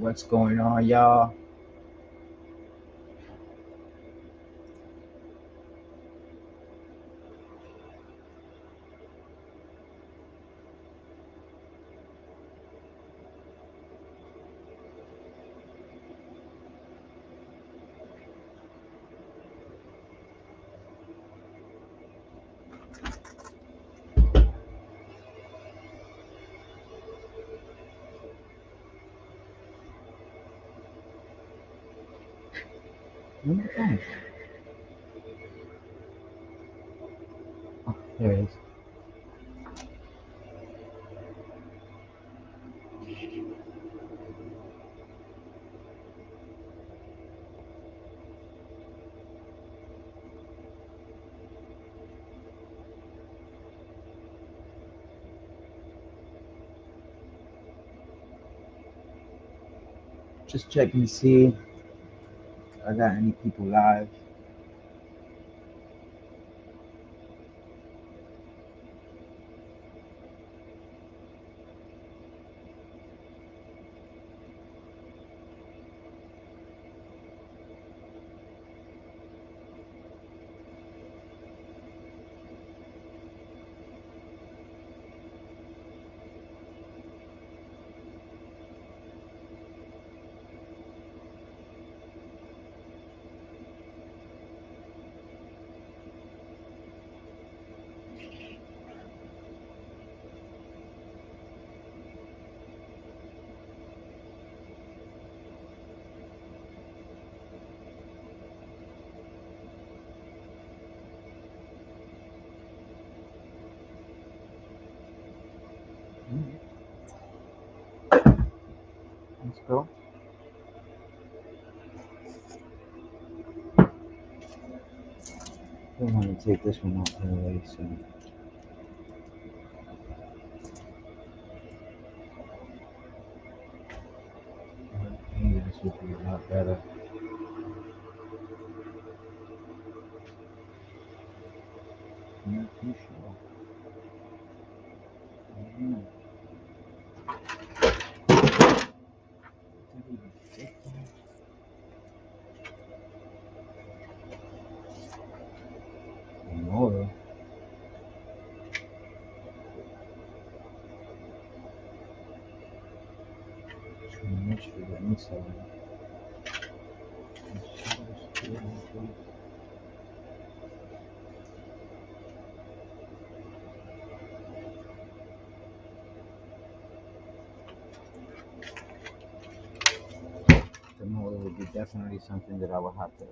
What's going on, y'all? Where's my phone? Oh, there it is. Just checking to see if I got any people live. Let's go. I want to take this one off anyway, so. Maybe this would be a lot better. I'm not too sure. Mm. More. Too much for the inside. The motor would be definitely something that I would have to.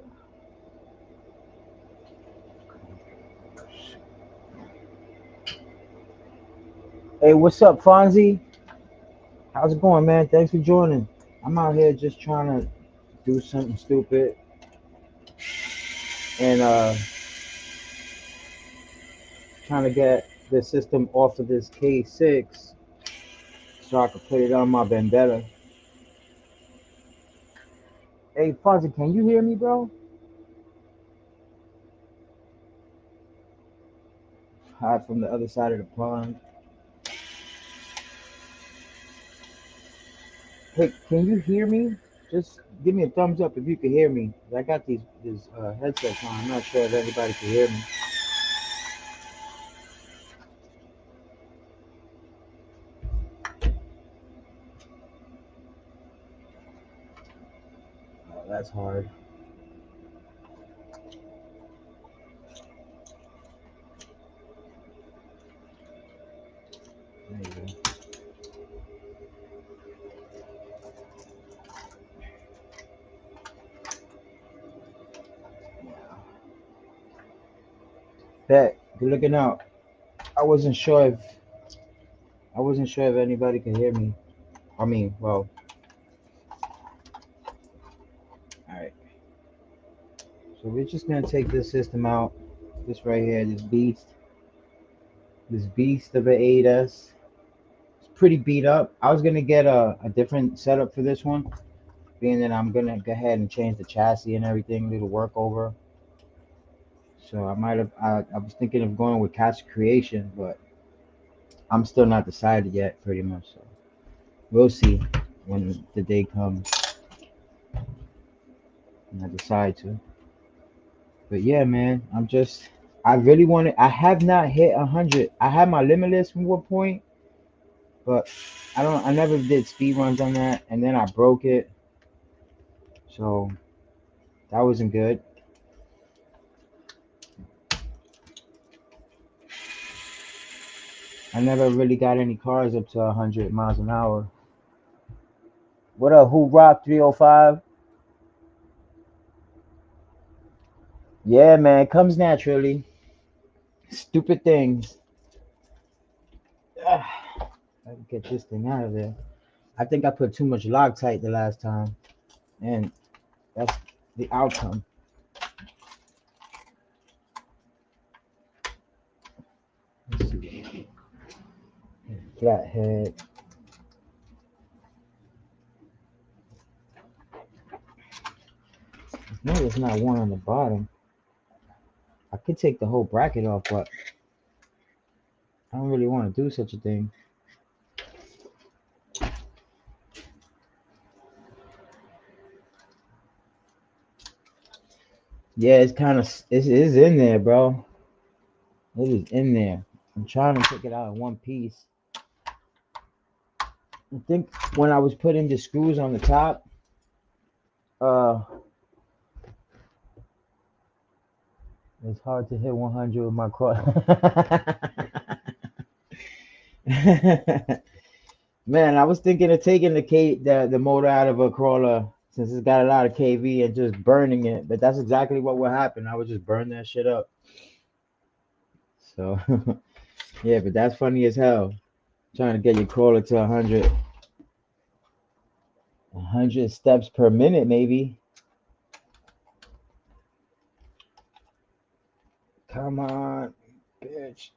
Hey, what's up, Fonzie? How's it going, man? Thanks for joining. I'm out here just trying to do something stupid and trying to get the system off of this K6 so I could put it on my Vendetta. Hey, Fonzie, can you hear me, bro? Hi from the other side of the pond. Hey, can you hear me? Just give me a thumbs up if you can hear me. I got these headsets on. I'm not sure if everybody can hear me. Oh, that's hard. There you go. Bet. Good looking out. I wasn't sure if anybody could hear me. I mean, well, all right. So we're just gonna take this system out. This right here, this beast of an 8S. It's pretty beat up. I was gonna get a different setup for this one, being that I'm gonna go ahead and change the chassis and everything, little work over. So I was thinking of going with Catch Creation, but I'm still not decided yet, pretty much. So we'll see. when the day comes and I decide to. But yeah, man, I really want to. I have not hit 100. I had my limitless from one point, but I never did speed runs on that, and then I broke it, so that wasn't good. I never really got any cars up to 100 miles an hour. What up, Who Rock 305? Yeah, man, it comes naturally. Stupid things. Ah, I can get this thing out of there. I think I put too much Loctite the last time, and that's the outcome. Let's see. Flathead. No, there's not one on the bottom. I could take the whole bracket off, but I don't really want to do such a thing. Yeah, it's kind of it is in there, bro. It is in there. I'm trying to take it out in one piece. I think when I was putting the screws on the top, uh, it's hard to hit 100 with my cross. Man, I was thinking of taking the motor out of a crawler since it's got a lot of kV and just burning it, but that's exactly what would happen. I would just burn that shit up. So yeah, but that's funny as hell. Trying to get your crawler to 100 steps per minute, maybe. Come on, bitch.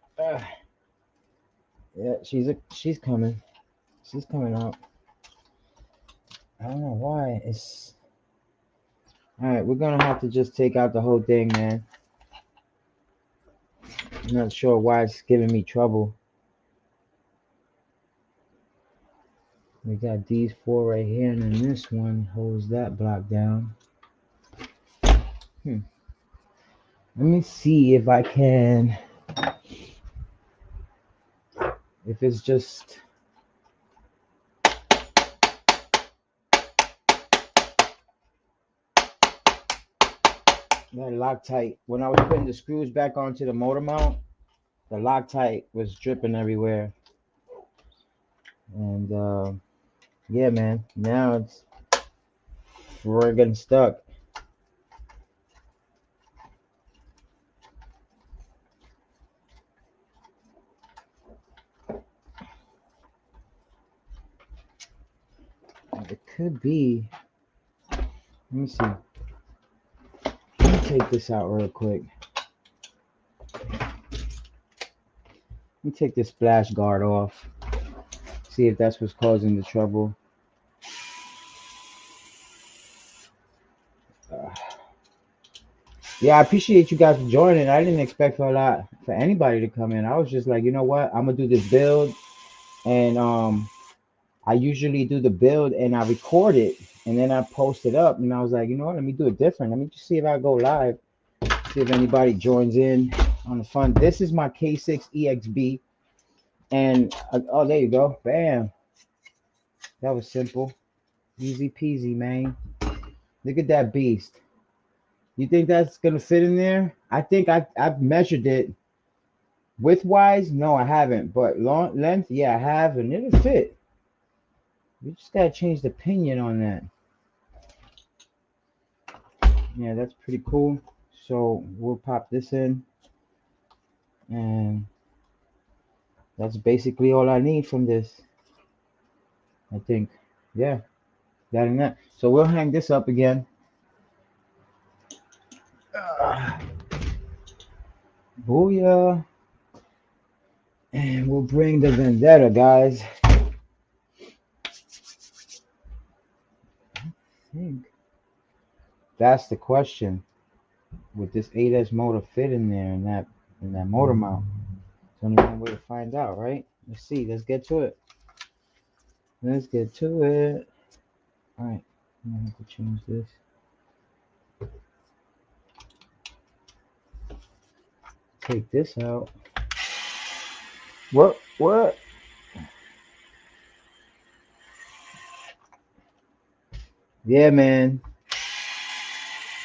Yeah, she's coming. She's coming out. I don't know why. It's all right. We're gonna have to just take out the whole thing, man. I'm not sure why it's giving me trouble. We got these four right here, and then this one holds that block down. Let me see if I can. If it's just. That Loctite. When I was putting the screws back onto the motor mount, the Loctite was dripping everywhere. And yeah, man. Now it's friggin' stuck. It could be. Let me see. Let me take this out real quick. Let me take this splash guard off. See if that's what's causing the trouble. Yeah, I appreciate you guys for joining. I didn't expect for anybody to come in. I was just like, you know what? I'm gonna do this build, and I usually do the build and I record it, and then I post it up. And I was like, you know what? Let me do it different. Let me just see if I go live. See if anybody joins in on the fun. This is my K6 EXB, and oh, there you go. Bam. That was simple, easy peasy, man. Look at that beast. You think that's gonna fit in there? I think I've measured it width wise. No, I haven't, but long length, yeah, I have, and it'll fit. You just gotta change the pinion on that. Yeah, that's pretty cool. So we'll pop this in, and that's basically all I need from this. I think, yeah, that and that. So we'll hang this up again. Booyah. And we'll bring the Vendetta, guys. I think that's the question. Would this 8S motor fit in there in that motor mount? There's only one way to find out, right? Let's see. Let's get to it. Let's get to it. All right, I'm gonna have to change this. Take this out. What? What? Yeah, man.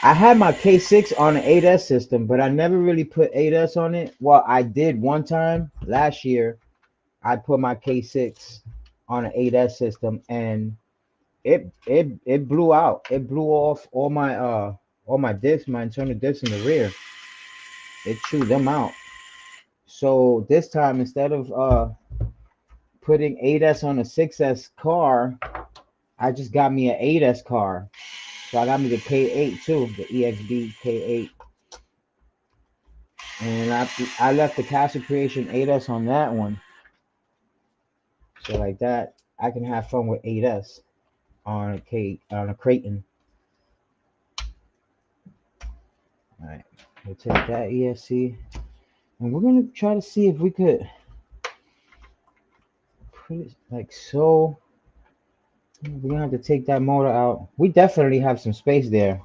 I had my K6 on an 8S system, but I never really put 8S on it. Well, I did one time last year. I put my K6 on an 8S system, and it blew out. It blew off all my discs, my internal discs in the rear. It chewed them out. So this time, instead of putting 8S on a 6S car, I just got me an 8S car. So I got me the K8 too, the EXB K8. And I left the Castle Creation 8S on that one. So like that, I can have fun with 8S on a Creighton. All right, we'll take that ESC, and we're gonna try to see if we could put it like so. We're gonna have to take that motor out. We definitely have some space there.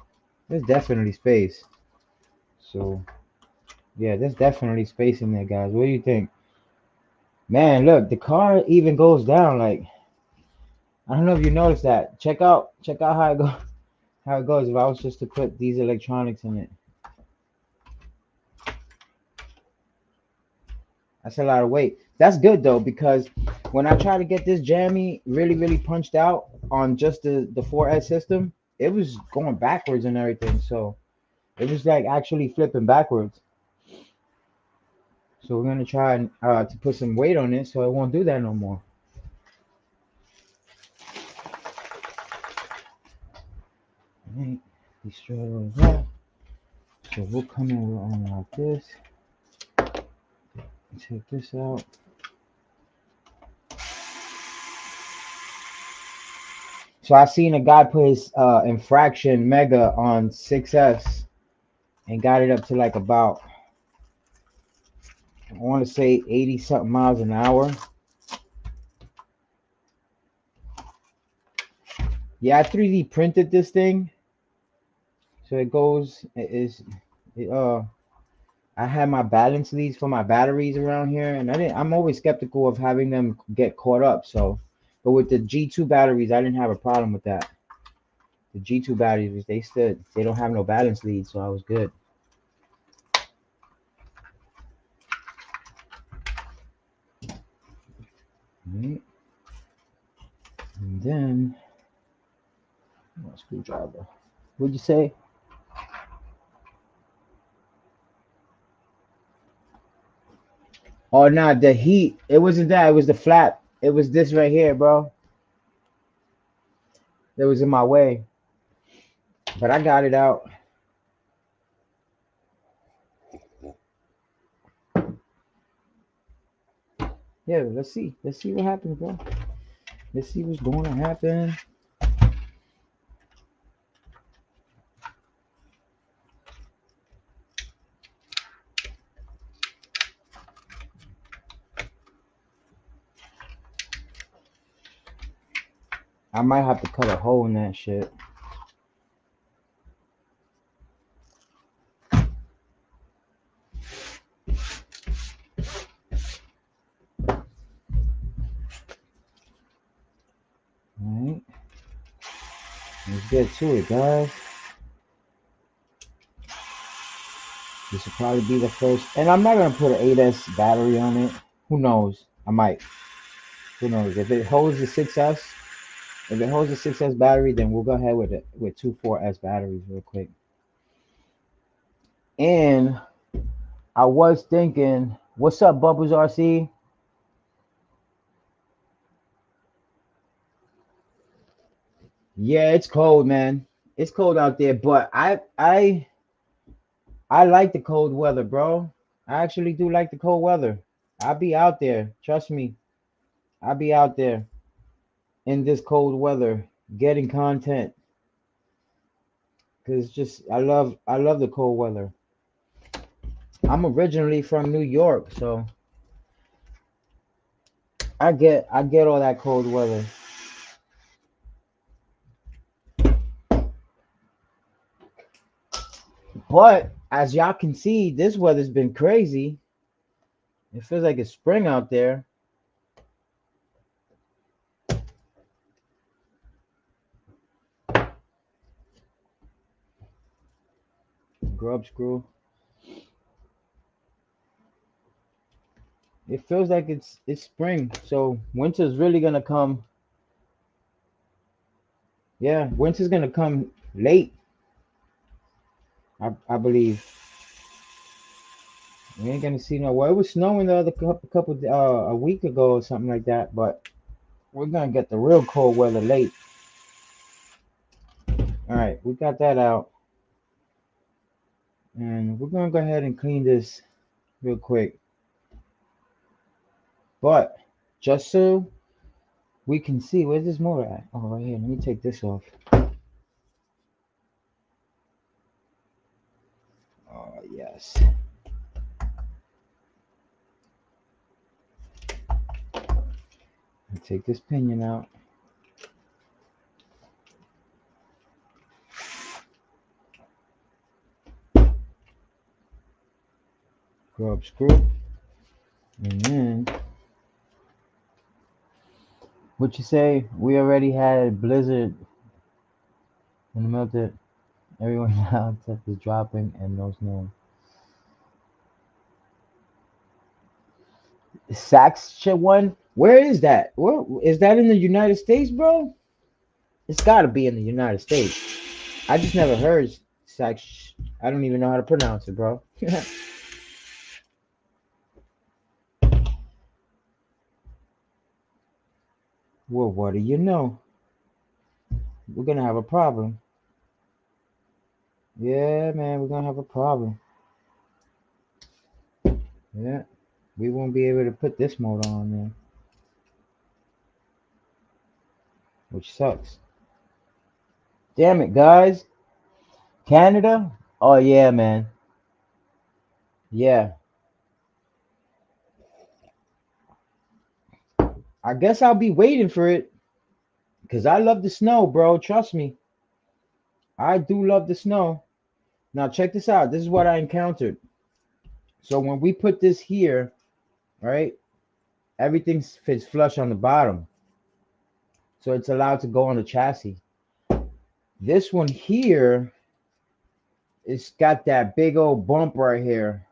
There's definitely space. So yeah, there's definitely space in there, guys. What do you think? Man, look, the car even goes down. Like, I don't know if you noticed that. Check out how it goes if I was just to put these electronics in it. That's a lot of weight. That's good though, because when I try to get this jammy really punched out on just the 4S system, it was going backwards and everything. So it was like actually flipping backwards. So we're gonna try to put some weight on it so it won't do that no more. All right, destroy all that. So we'll come in with on like this. Take this out. So I seen a guy put his infraction mega on 6S and got it up to like about, I want to say 80 something miles an hour. Yeah, I 3D printed this thing. So it goes, it is, it, I had my balance leads for my batteries around here, and I'm always skeptical of having them get caught up. So, but with the G2 batteries, I didn't have a problem with that. The G2 batteries, they don't have no balance leads, so I was good. Right. And then, screwdriver. What'd you say? Oh, nah, the heat. It wasn't that. It was the flap. It was this right here, bro. That was in my way. But I got it out. Yeah, let's see. Let's see what happens, bro. Let's see what's going to happen. I might have to cut a hole in that shit. Alright. Let's get to it, guys. This will probably be the first. And I'm not going to put an 8S battery on it. Who knows? I might. Who knows? If it holds the 6S, if it holds the 6S battery, then we'll go ahead with it with two 4S batteries real quick. And I was thinking, what's up, Bubbles RC? Yeah, it's cold, man. It's cold out there, but I like the cold weather, bro. I actually do like the cold weather. I'll be out there. Trust me. I'll be out there in this cold weather getting content. Cause just I love the cold weather. I'm originally from New York, so I get all that cold weather. But as y'all can see, this weather's been crazy. It feels like it's spring out there. Grub screw. It feels like it's spring. So winter's really gonna come. Yeah, winter's gonna come late. I believe. We ain't gonna see no. Well, it was snowing the other couple a week ago or something like that. But we're gonna get the real cold weather late. All right, we got that out, and we're gonna go ahead and clean this real quick. But just so we can see, where's this motor at? Oh, right here. Let me take this off. Oh yes. Take this pinion out. Grub screw. And then, what you say? We already had a blizzard in the melted. Everyone now temp is dropping and no snow. Saskatchewan? Where is that? Where is that in the United States, bro? It's gotta be in the United States. I just never heard Sax. I don't even know how to pronounce it, bro. Well, what do you know? We're gonna have a problem. Yeah, man, we're gonna have a problem. Yeah, we won't be able to put this motor on there, which sucks. Damn it, guys. Canada? Oh yeah, man. Yeah. I guess I'll be waiting for it because I love the snow, bro. Trust me. I do love the snow. Now check this out. This is what I encountered. So when we put this here, right, everything fits flush on the bottom. So it's allowed to go on the chassis. This one here, it's got that big old bump right here.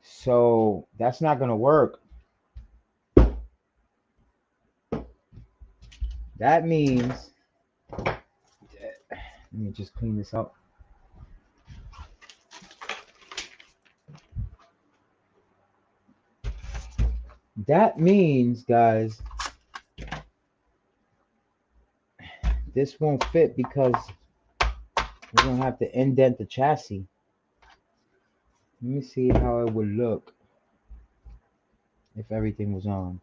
So that's not gonna work. That means, let me just clean this up. That means, guys, this won't fit because we're gonna have to indent the chassis. Let me see how it would look if everything was on.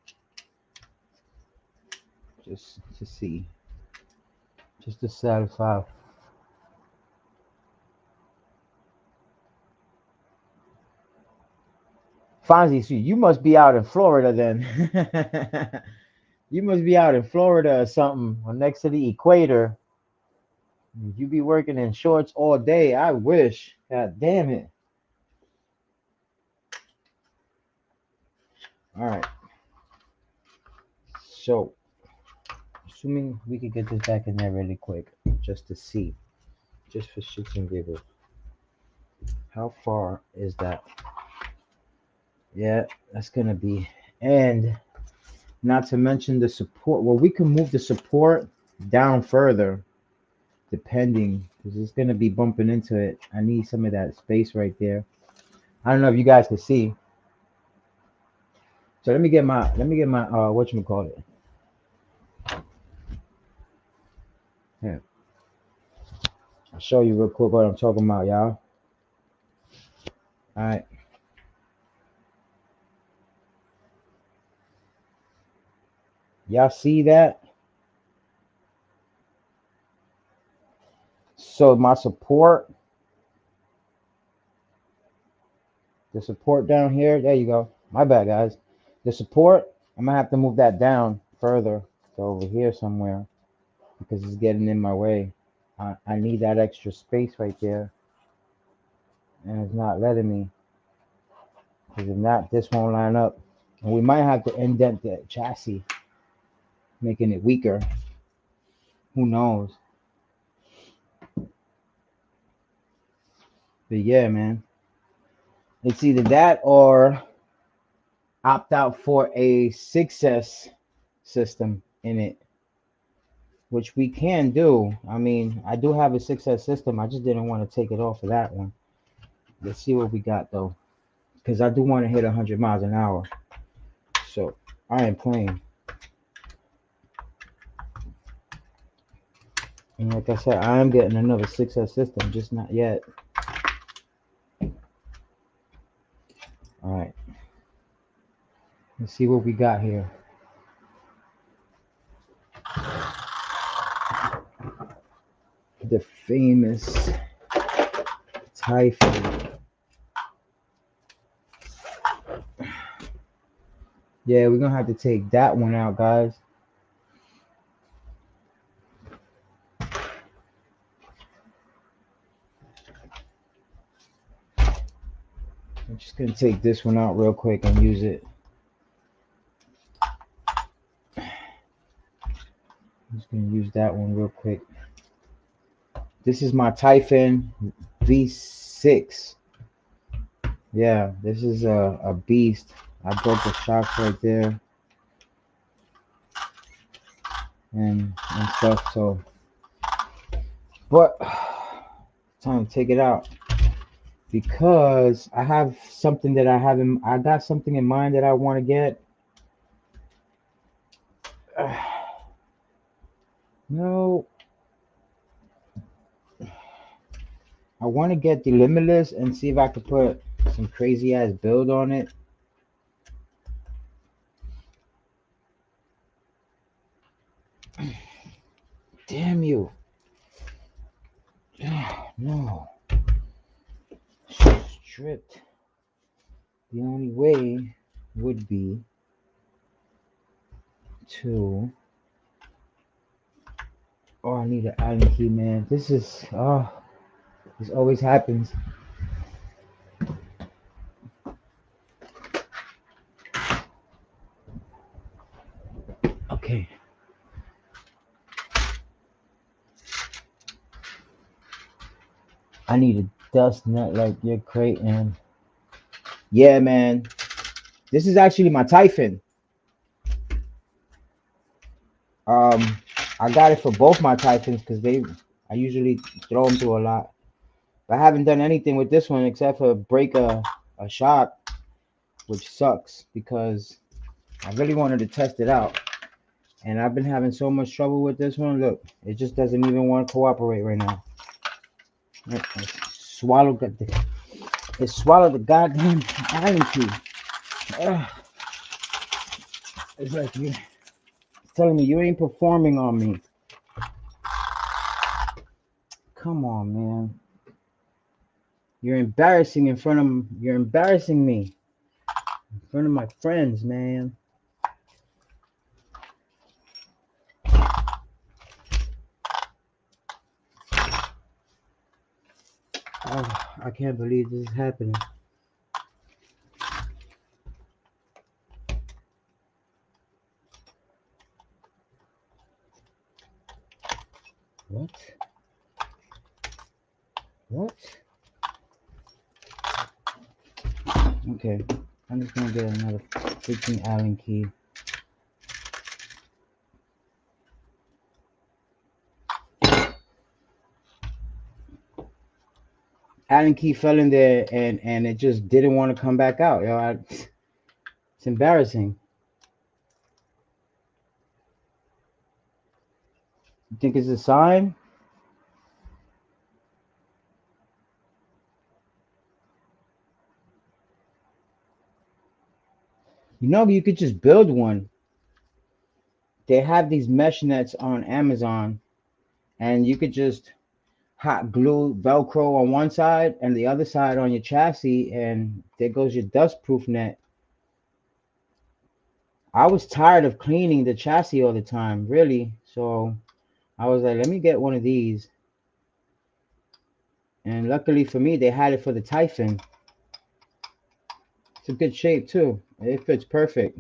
Just to see. Just to satisfy. Fonzie, so you must be out in Florida then. You must be out in Florida or something, or next to the equator. You be working in shorts all day. I wish. God damn it. All right. So, assuming we could get this back in there really quick, just to see, just for shits and giggles. How far is that? Yeah, that's gonna be, and not to mention the support. Well, we can move the support down further, depending, because it's gonna be bumping into it. I need some of that space right there. I don't know if you guys can see. So let me get my whatchamacallit. Yeah. I'll show you real quick what I'm talking about, y'all. All right. Y'all see that? So my support, the support down here, there you go. My bad, guys. The support, I'm gonna have to move that down further to over here somewhere because it's getting in my way. I need that extra space right there. and it's not letting me. Because if not, this won't line up. And we might have to indent the chassis, making it weaker. Who knows? But yeah, man. It's either that or opt out for a 6S system in it, which we can do. I mean, I do have a 6S system. I just didn't want to take it off of that one. Let's see what we got though, because I do want to hit 100 miles an hour. So I am playing. And like I said, I am getting another 6S system, just not yet. All right. Let's see what we got here. The famous Typhoon. Yeah, we're gonna have to take that one out, guys. I'm just gonna take this one out real quick and use it. I'm just gonna use that one real quick. This is my Typhoon V6. Yeah, this is a beast. I broke the shocks right there and stuff. So, but time to take it out because I have something that I got something in mind that I want to get. No, I want to get the Limitless and see if I could put some crazy ass build on it. Damn you. No. Stripped. The only way would be to. Oh, I need an Allen key, man. This is. Oh, this always happens. Okay. I need a dust nut like your crate, and yeah, man. This is actually my Typhon. Um, I got it for both my Typhons because I usually throw them through a lot. But I haven't done anything with this one except for break a shot, which sucks because I really wanted to test it out. And I've been having so much trouble with this one. Look, it just doesn't even want to cooperate right now. It swallowed the goddamn Allen key. Ugh. It's like you telling me you ain't performing on me. Come on, man. You're embarrassing you're embarrassing me in front of my friends, man. Oh, I can't believe this is happening. What? What? Okay, I'm just gonna get another freaking Allen key. Allen key fell in there and it just didn't want to come back out. It's embarrassing. You think it's a sign? You know, you could just build one. They have these mesh nets on Amazon, and you could just hot glue Velcro on one side and the other side on your chassis, and there goes your dust proof net. I was tired of cleaning the chassis all the time, really. So I was like, let me get one of these. And luckily for me, they had it for the Typhon. It's a good shape too. It fits perfect.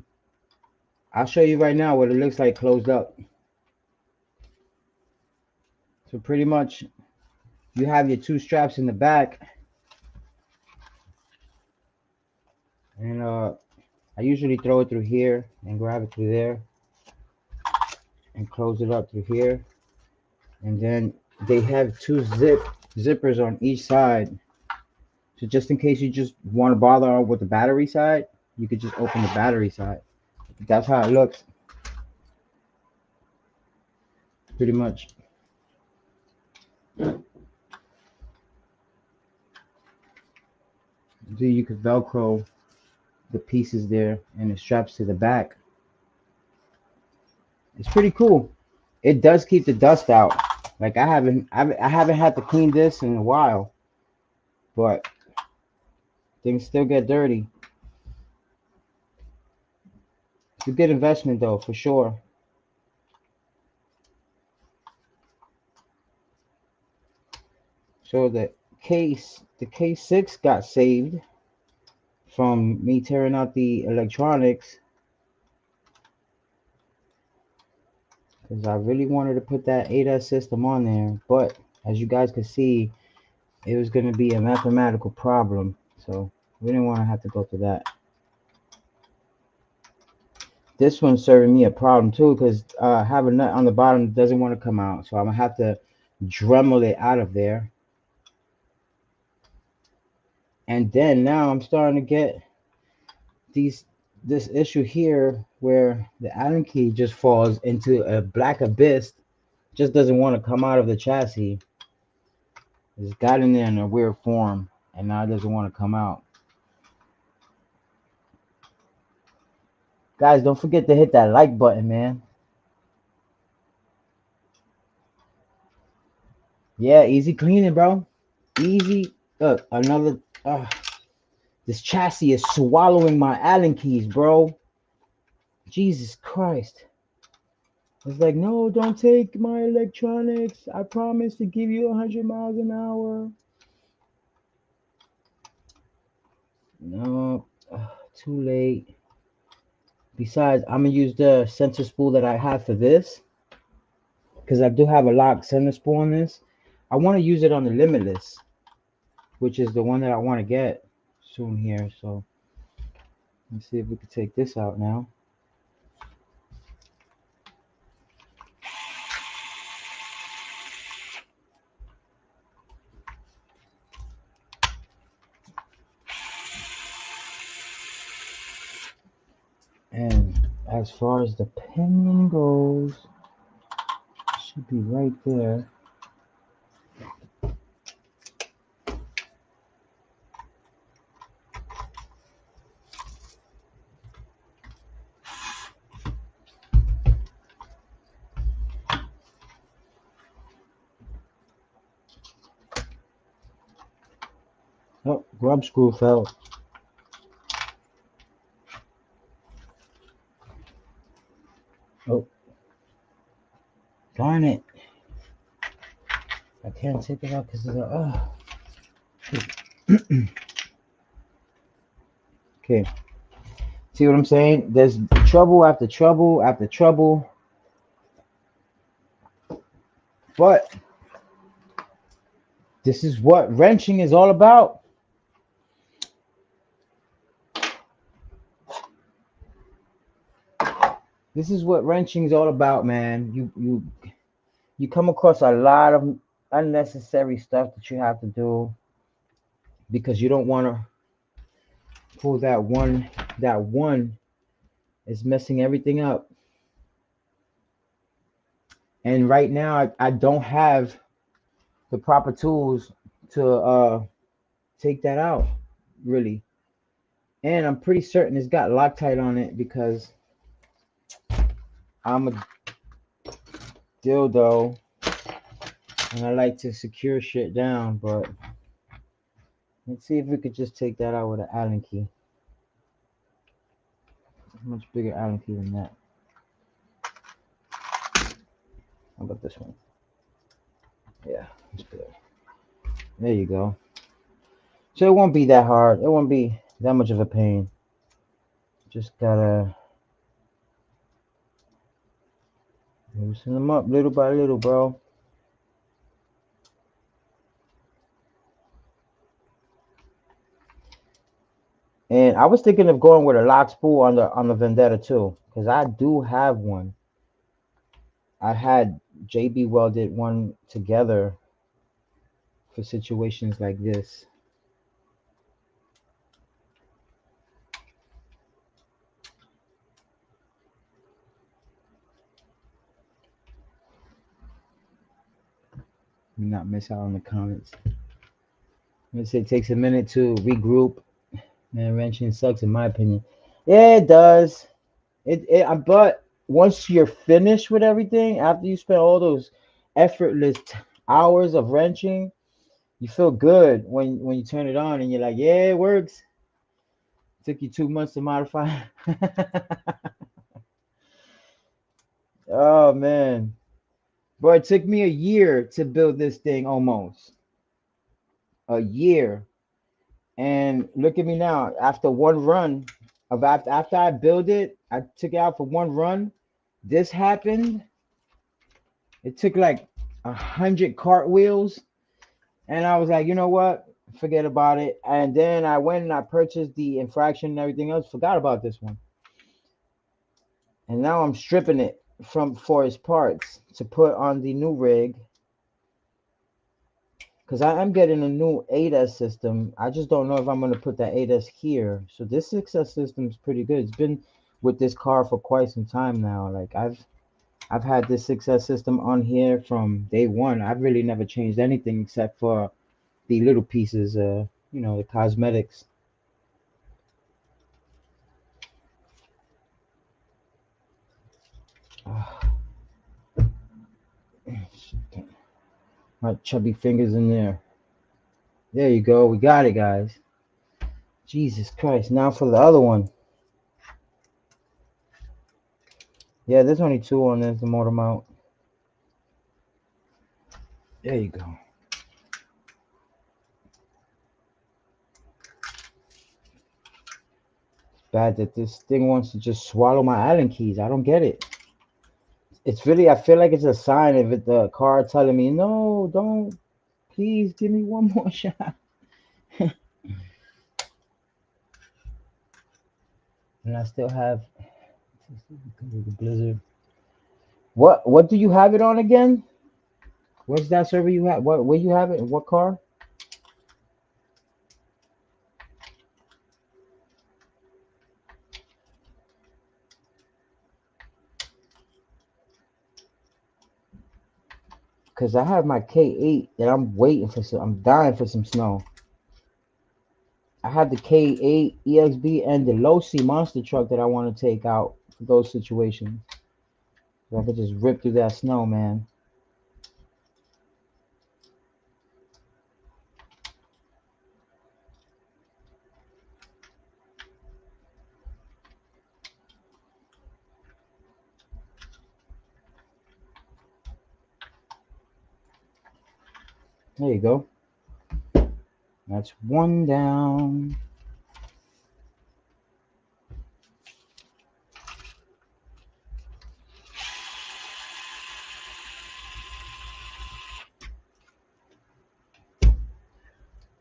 I'll show you right now what it looks like closed up. So pretty much you have your two straps in the back, and I usually throw it through here and grab it through there and close it up through here. And then they have two zippers on each side. So just in case you just want to bother with the battery side, you could just open the battery side. That's how it looks, pretty much. So you could Velcro the pieces there and it straps to the back. It's pretty cool. It does keep the dust out. Like I haven't had to clean this in a while, but things still get dirty. It's a good investment though, for sure. So the K6 got saved from me tearing out the electronics because I really wanted to put that ADAS system on there, but as you guys could see, it was going to be a mathematical problem, so we didn't want to have to go through that. This one's serving me a problem too because I have a nut on the bottom that doesn't want to come out, so I'm gonna have to Dremel it out of there. And then now I'm starting to get this issue here where the Allen key just falls into a black abyss, just doesn't want to come out of the chassis. It's got in there in a weird form and now it doesn't want to come out. Guys, don't forget to hit that like button, man. Yeah, easy cleaning, bro. Easy. Look, another. This chassis is swallowing my Allen keys, bro. Jesus Christ. It's like, no, don't take my electronics. I promise to give you 100 miles an hour. No, too late. Besides, I'm going to use the center spool that I have for this because I do have a lock center spool on this. I want to use it on the Limitless, which is the one that I want to get soon here. So let's see if we can take this out now. And as far as the pinion goes, it should be right there. Oh, grub screw fell. Oh, darn it. I can't take it out because of the, Okay. See what I'm saying? There's trouble after trouble after trouble. But this is what wrenching is all about. This is what wrenching is all about, man. You come across a lot of unnecessary stuff that you have to do because you don't want to pull that one is messing everything up. And right now I don't have the proper tools to take that out, really. And I'm pretty certain it's got Loctite on it because I'm a dildo and I like to secure shit down, but let's see if we could just take that out with an Allen key. It's a much bigger Allen key than that. How about this one? Yeah, it's better. There you go. So it won't be that hard. It won't be that much of a pain. Just gotta loosen them up little by little, bro. And I was thinking of going with a lock spool on the Vendetta too, because I do have one. I had JB welded one together for situations like this. Not miss out on the comments. Let's say it takes a minute to regroup. Man, wrenching sucks in my opinion. Yeah, it does. But once you're finished with everything, after you spend all those effortless hours of wrenching, you feel good when you turn it on and you're like, yeah, it works. Took you 2 months to modify. Oh man, bro, it took me a year to build this thing, almost a year. And look at me now. After one run after I built it, I took it out for one run. This happened. It took like 100 cartwheels, and I was like, you know what? Forget about it. And then I went and I purchased the infraction and everything else. Forgot about this one, and now I'm stripping it from for its parts to put on the new rig. Because I am getting a new ADAS system. I just don't know if I'm going to put that ADAS here. So this success system is pretty good. It's been with this car for quite some time now. Like I've had this success system on here from day one. I've really never changed anything except for the little pieces, the cosmetics. My chubby fingers in there. There you go. We got it, guys. Jesus Christ. Now for the other one. Yeah, there's only two on this, the motor mount. There you go. Bad that this thing wants to just swallow my Allen keys. I don't get it. It's really, I feel like it's a sign of it, the car telling me, no, don't, please give me one more shot. And I still have the Blizzard. What do you have it on again? What's that server you have? What where you have it? What car? Cause I have my K8 that I'm waiting for some. I'm dying for some snow. I have the K8 EXB and the low C monster truck that I want to take out for those situations. So I could just rip through that snow, man. There you go. That's one down.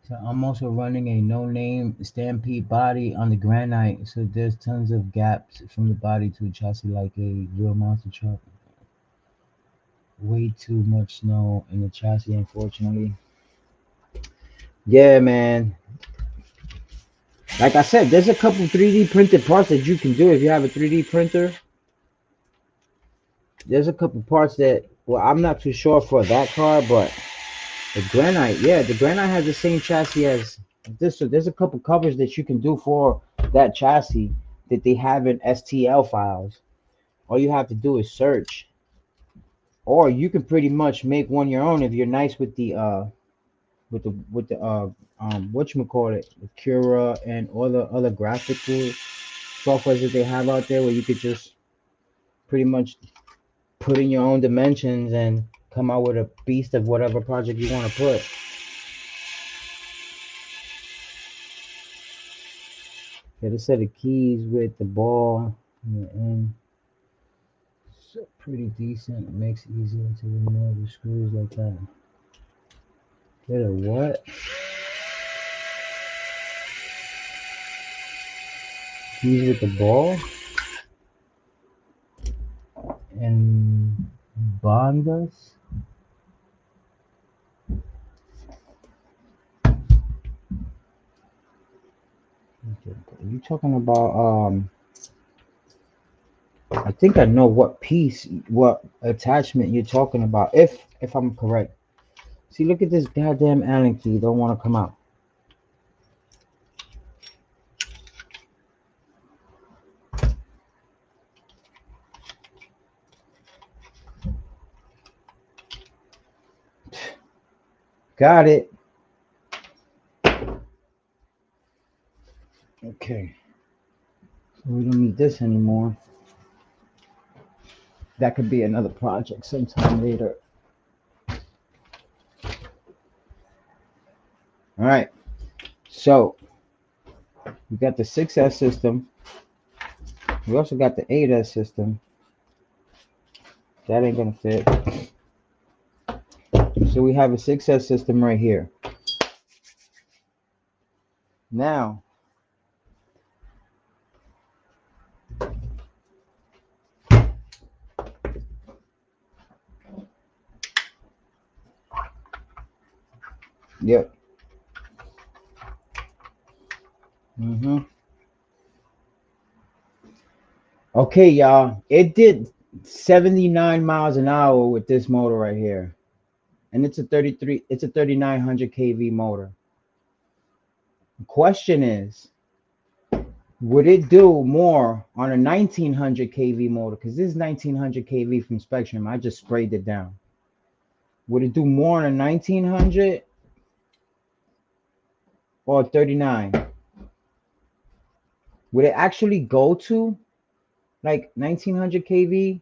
So I'm also running a no-name Stampede body on the granite, so there's tons of gaps from the body to the chassis like a real monster truck. Way too much snow in the chassis, unfortunately. Yeah, man. Like I said, there's a couple 3D printed parts that you can do if you have a 3D printer. There's a couple parts that, well, I'm not too sure for that car, but the granite, yeah, the granite has the same chassis as this. So there's a couple covers that you can do for that chassis that they have in STL files. All you have to do is search, or you can pretty much make one your own if you're nice with the whatchamacallit, the Cura and all the other graphical softwares that they have out there where you could just pretty much put in your own dimensions and come out with a beast of whatever project you want to put. Get a set of keys with the ball in the end. So pretty decent. It makes it easier to remove the screws like that. Get a what? Keys with the ball and bond us. Are you talking about I think I know what piece, what attachment you're talking about, if I'm correct. See, look at this goddamn Allen key. Don't want to come out. Got it. Okay. So we don't need this anymore. That could be another project sometime later. All right. So we got the 6S system. We also got the 8S system. That ain't gonna fit. So we have a 6S system right here. Now, yep. Okay, y'all. It did 79 miles an hour with this motor right here. And it's a 3900 kV motor. The question is, would it do more on a 1900 kV motor? Because this is 1900 kV from Spectrum. I just sprayed it down. Would it do more on a 1900 or 39? Would it actually go to like 1900 kV?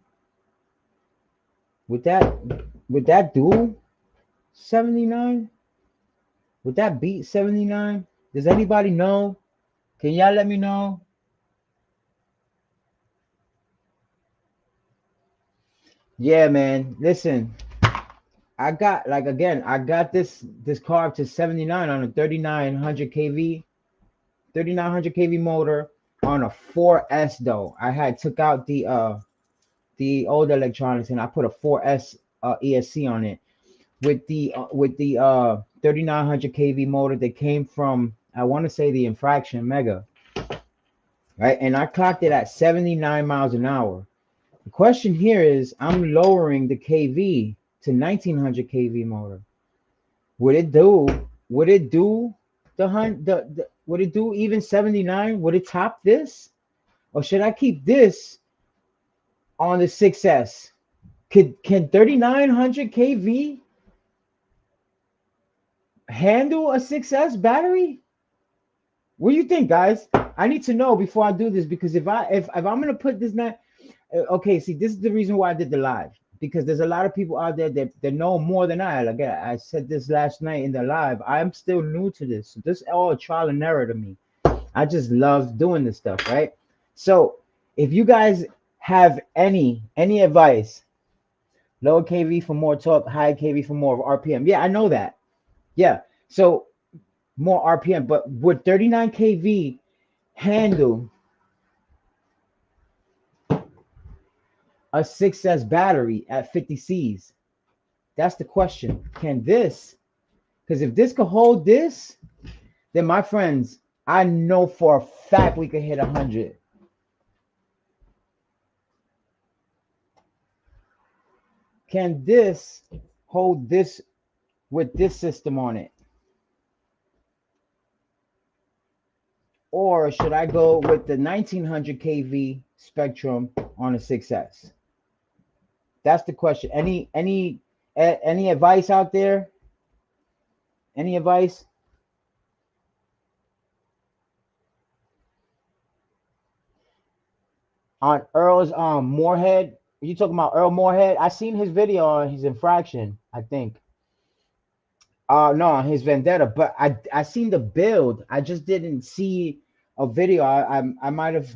Would that do 79? Would that beat 79? Does anybody know? Can y'all let me know? Yeah, man. Listen, I got I got this car up to 79 on a 3900 kV motor on a 4S though. I had took out the old electronics and I put a 4S ESC on it with the 3900 kV motor that came from, I want to say, the Infraction Mega, right? And I clocked it at 79 miles an hour. The question here is, I'm lowering the kV to 1900 kV motor. Would it do? Would it do would it do even 79? Would it top this? Or should I keep this on the 6S? Can 3900 kV handle a 6S battery? What do you think, guys? I need to know before I do this, because if I'm gonna put this now, okay, see, this is the reason why I did the live, because there's a lot of people out there that know more than I. Like I said this last night in the live, I'm still new to this. So this is all trial and error to me. I just love doing this stuff, right? So if you guys have any advice, low kV for more torque, high kV for more RPM. Yeah, I know that. Yeah. So more RPM, but would 39 kV handle a 6S battery at 50 Cs? That's the question. Can this? Because if this could hold this, then my friends, I know for a fact we could hit 100. Can this hold this with this system on it? Or should I go with the 1900 kV Spectrum on a 6S? That's the question. Any advice out there? Any advice? On Earl's Moorhead? Are you talking about Earl Moorhead? I seen his video on his Infraction, I think. No, on his Vendetta, but I seen the build. I just didn't see a video. I might have.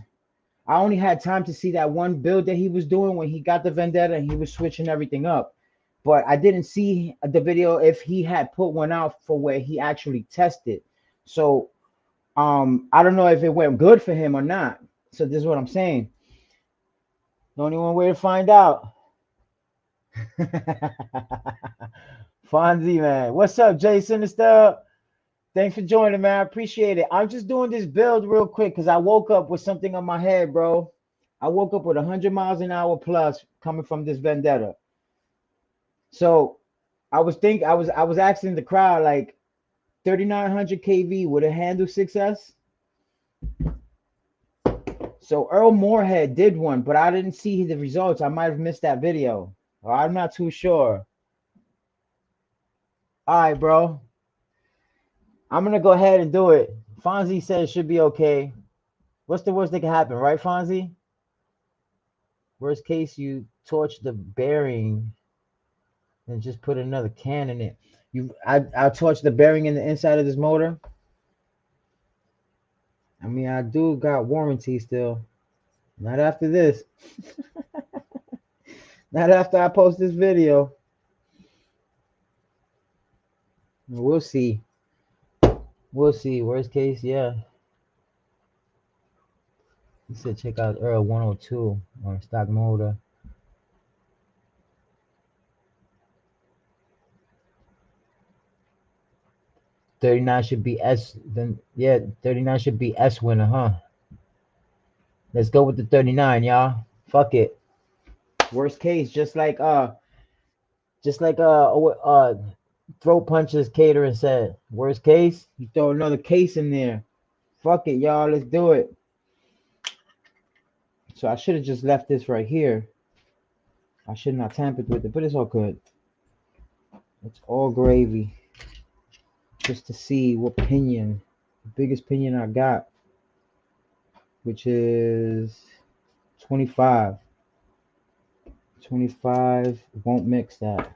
I only had time to see that one build that he was doing when he got the Vendetta and he was switching everything up. But I didn't see the video if he had put one out for where he actually tested. So I don't know if it went good for him or not. So this is what I'm saying. The only one way to find out. Fonzie, man. What's up, Jason? Thanks for joining, man. I appreciate it. I'm just doing this build real quick because I woke up with something on my head, bro. I woke up with 100 miles an hour plus coming from this Vendetta. So I was asking the crowd, like, 3900 kV would it handle 6S? So Earl Moorhead did one, but I didn't see the results. I might have missed that video. I'm not too sure. All right, bro. I'm gonna go ahead and do it. Fonzie said it should be okay. What's the worst that can happen, right, Fonzie? Worst case, you torch the bearing and just put another can in it. I'll torch the bearing in the inside of this motor. I mean, I do got warranty still. Not after this. Not after I post this video. We'll see. We'll see. Worst case, yeah. He said check out Earl 102 on stock motor. $39 should be S. Then yeah, $39 should be S winner, huh? Let's go with the 39, y'all. Fuck it. Worst case, just like throat punches catering said. Worst case, you throw another case in there. Fuck it, y'all. Let's do it. So I should have just left this right here. I should not tampered with it, but it's all good. It's all gravy. Just to see what pinion, the biggest pinion I got, which is 25. 25 won't mix that.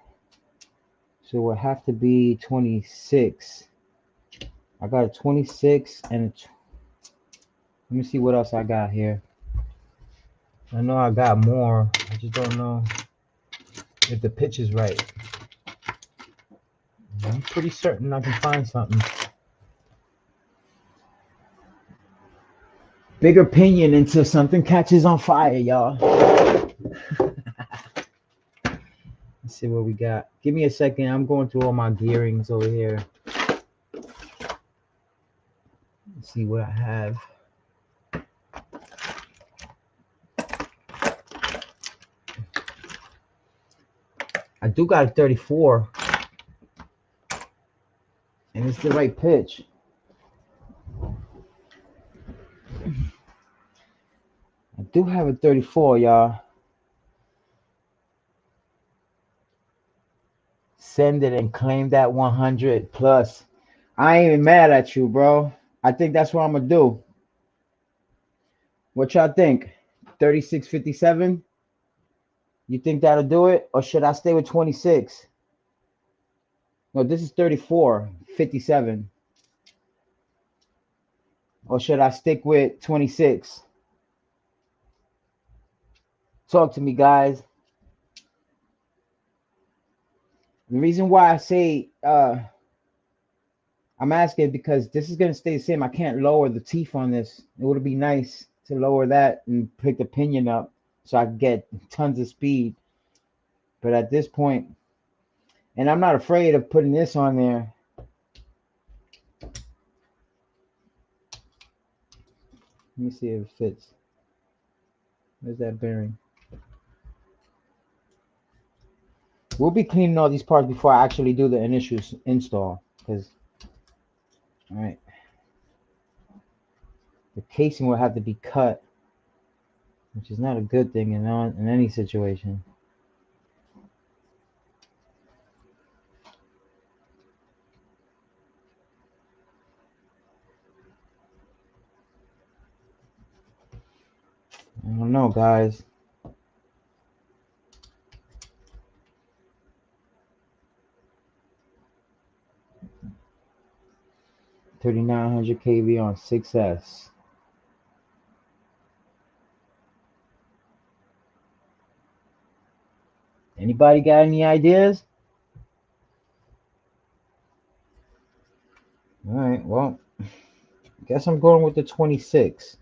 So it will have to be 26. I got a 26 and let me see what else I got here. I know I got more. I just don't know if the pitch is right. I'm pretty certain I can find something. Bigger pinion until something catches on fire, y'all. Let's see what we got. Give me a second. I'm going through all my gearings over here. Let's see what I have. I do got a 34. And it's the right pitch. I do have a 34, y'all. Send it and claim that 100 plus. I ain't even mad at you, bro. I think that's what I'm gonna do. What y'all think? 36.57? You think that'll do it? Or should I stay with 26? No, this is 34.57. Or should I stick with 26? Talk to me, guys. The reason why I say I'm asking because this is gonna stay the same. I can't lower the teeth on this. It would be nice to lower that and pick the pinion up so I can get tons of speed. But at this point, and I'm not afraid of putting this on there. Let me see if it fits. Where's that bearing? We'll be cleaning all these parts before I actually do the initial install. Because, all right, the casing will have to be cut, which is not a good thing in any situation. I don't know, guys. $3,900 kV on 6S. Anybody got any ideas? All right, well, guess I'm going with the 26.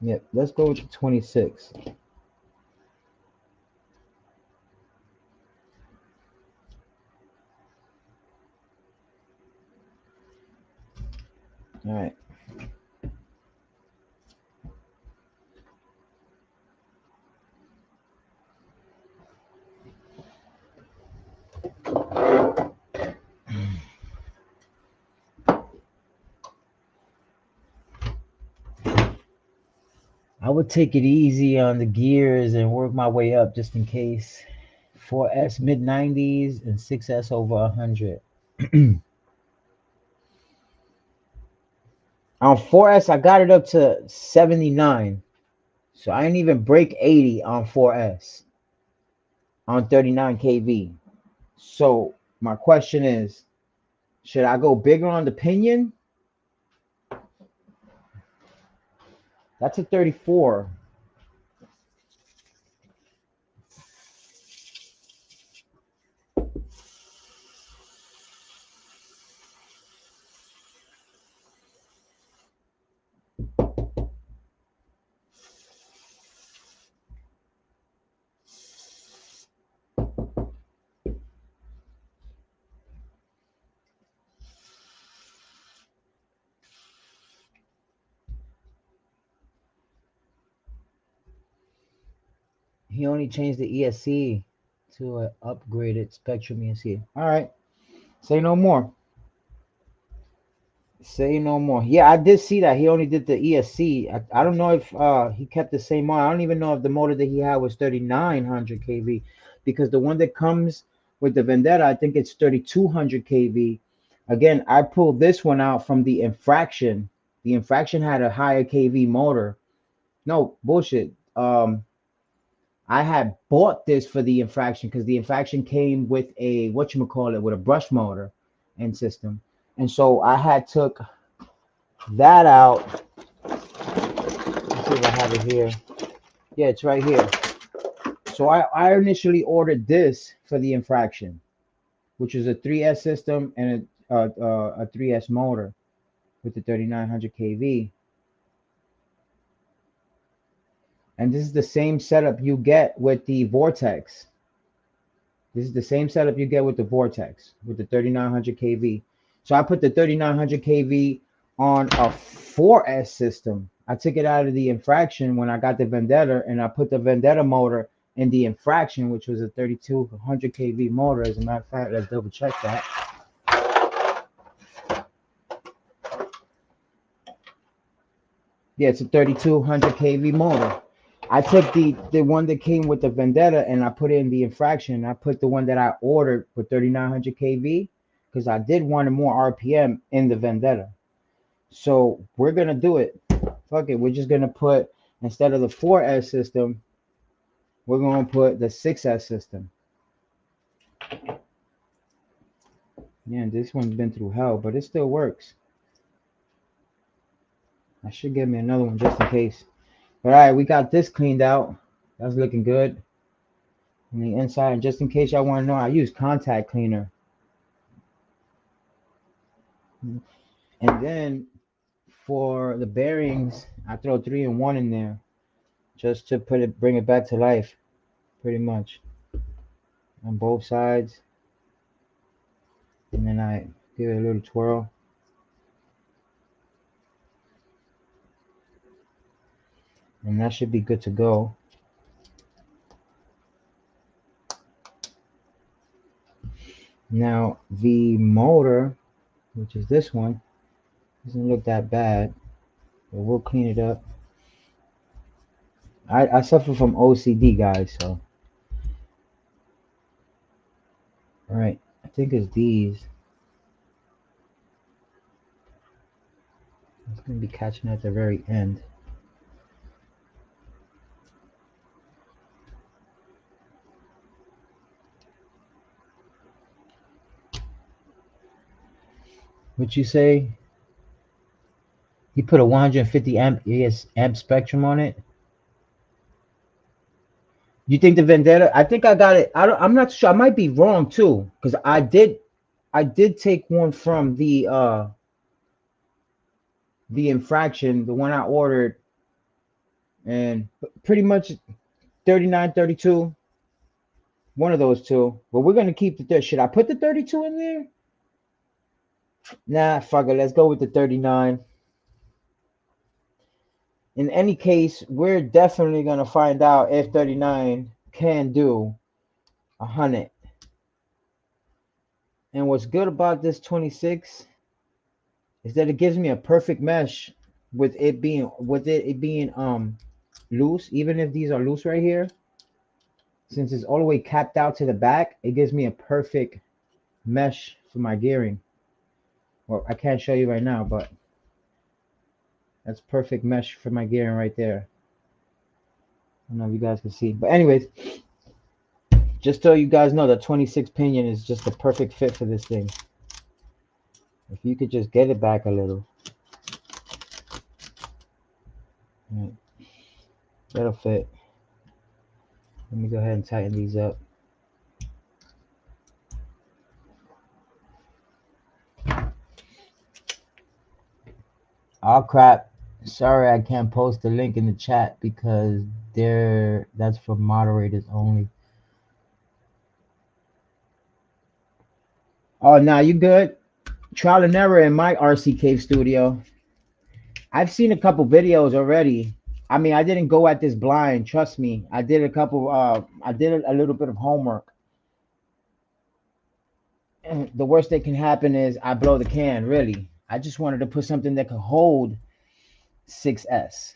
Yep, let's go with the 26. All right. I would take it easy on the gears and work my way up just in case. 4S mid 90s and 6S over 100. On 4S, I got it up to 79. So I didn't even break 80 on 4S on 39 kV. So my question is, should I go bigger on the pinion? That's a 34. He only changed the ESC to an upgraded Spectrum ESC. All right. Say no more. Say no more. Yeah, I did see that. He only did the ESC. I don't know if he kept the same motor. I don't even know if the motor that he had was 3900 kV because the one that comes with the Vendetta, I think it's 3200 kV. Again, I pulled this one out from the Infraction. The Infraction had a higher kV motor. No, bullshit. I had bought this for the Infraction because the Infraction came with a whatchamacallit with a brush motor and system. And so I had took that out. Let's see if I have it here. Yeah, it's right here. So I initially ordered this for the Infraction, which is a 3S system and a 3S motor with the 3900 kV. And this is the same setup you get with the Vortex. This is the same setup you get with the Vortex with the 3900 kV. So I put the 3900 kV on a 4S system. I took it out of the Infraction when I got the Vendetta, and I put the Vendetta motor in the Infraction, which was a 3200 kV motor. As a matter of fact, let's double check that. Yeah, it's a 3200 kV motor. I took the one that came with the Vendetta and I put it in the Infraction. I put the one that I ordered for 3900 kV because I did want a more RPM in the Vendetta. So we're gonna do it. Fuck it. We're just gonna put, instead of the 4S system, we're gonna put the 6S system. Yeah, this one's been through hell, but it still works. I should get me another one just in case. All right, we got this cleaned out. That's looking good. On the inside, and just in case y'all want to know, I use contact cleaner. And then for the bearings, I throw 3-in-1 in there just to bring it back to life, pretty much on both sides. And then I give it a little twirl. And that should be good to go. Now the motor, which is this one, doesn't look that bad, but we'll clean it up. I suffer from OCD, guys, so. All right, I think it's these. It's going to be catching at the very end. What you say? He put a 150 amp spectrum on it. You think the Vendetta? I think I got it. I'm not sure. I might be wrong too, because I did take one from the infraction, the one I ordered, and pretty much 39, 32, one of those two. But we're gonna keep the should I put the 32 in there? Nah, fuck it. Let's go with the 39. In any case, we're definitely gonna find out if 39 can do 100. And what's good about this 26 is that it gives me a perfect mesh with it being loose. Even if these are loose right here, since it's all the way capped out to the back, it gives me a perfect mesh for my gearing. Well, I can't show you right now, but that's perfect mesh for my gearing right there. I don't know if you guys can see, but anyways, just so you guys know, the 26 pinion is just the perfect fit for this thing. If you could just get it back a little, right, that'll fit. Let me go ahead and tighten these up. Oh crap. Sorry, I can't post the link in the chat because that's for moderators only. Oh, now you good? Trial and error in my RC Cave studio. I've seen a couple videos already. I mean, I didn't go at this blind, trust me. I did a little bit of homework. And the worst that can happen is I blow the can, really. I just wanted to put something that could hold 6S.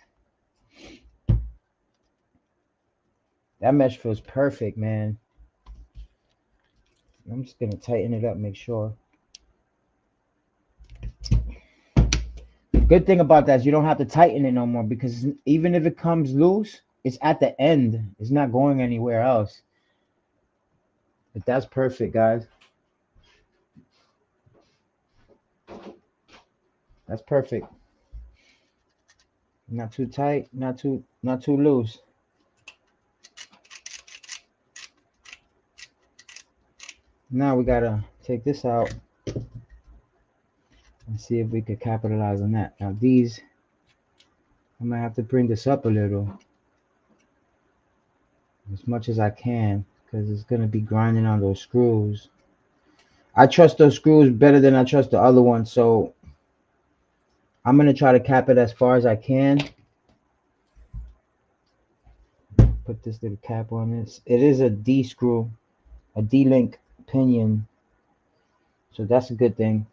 That mesh feels perfect, man. I'm just gonna tighten it up, make sure. The good thing about that is you don't have to tighten it no more, because even if it comes loose, it's at the end. It's not going anywhere else. But that's perfect, guys. That's perfect. Not too tight, not too loose. Now we gotta take this out and see if we could capitalize on that. Now these, I might have to bring this up a little, as much as I can, because it's gonna be grinding on those screws. I trust those screws better than I trust the other ones, so I'm gonna try to cap it as far as I can. Put this little cap on this. It is a D screw, a D-link pinion, so that's a good thing.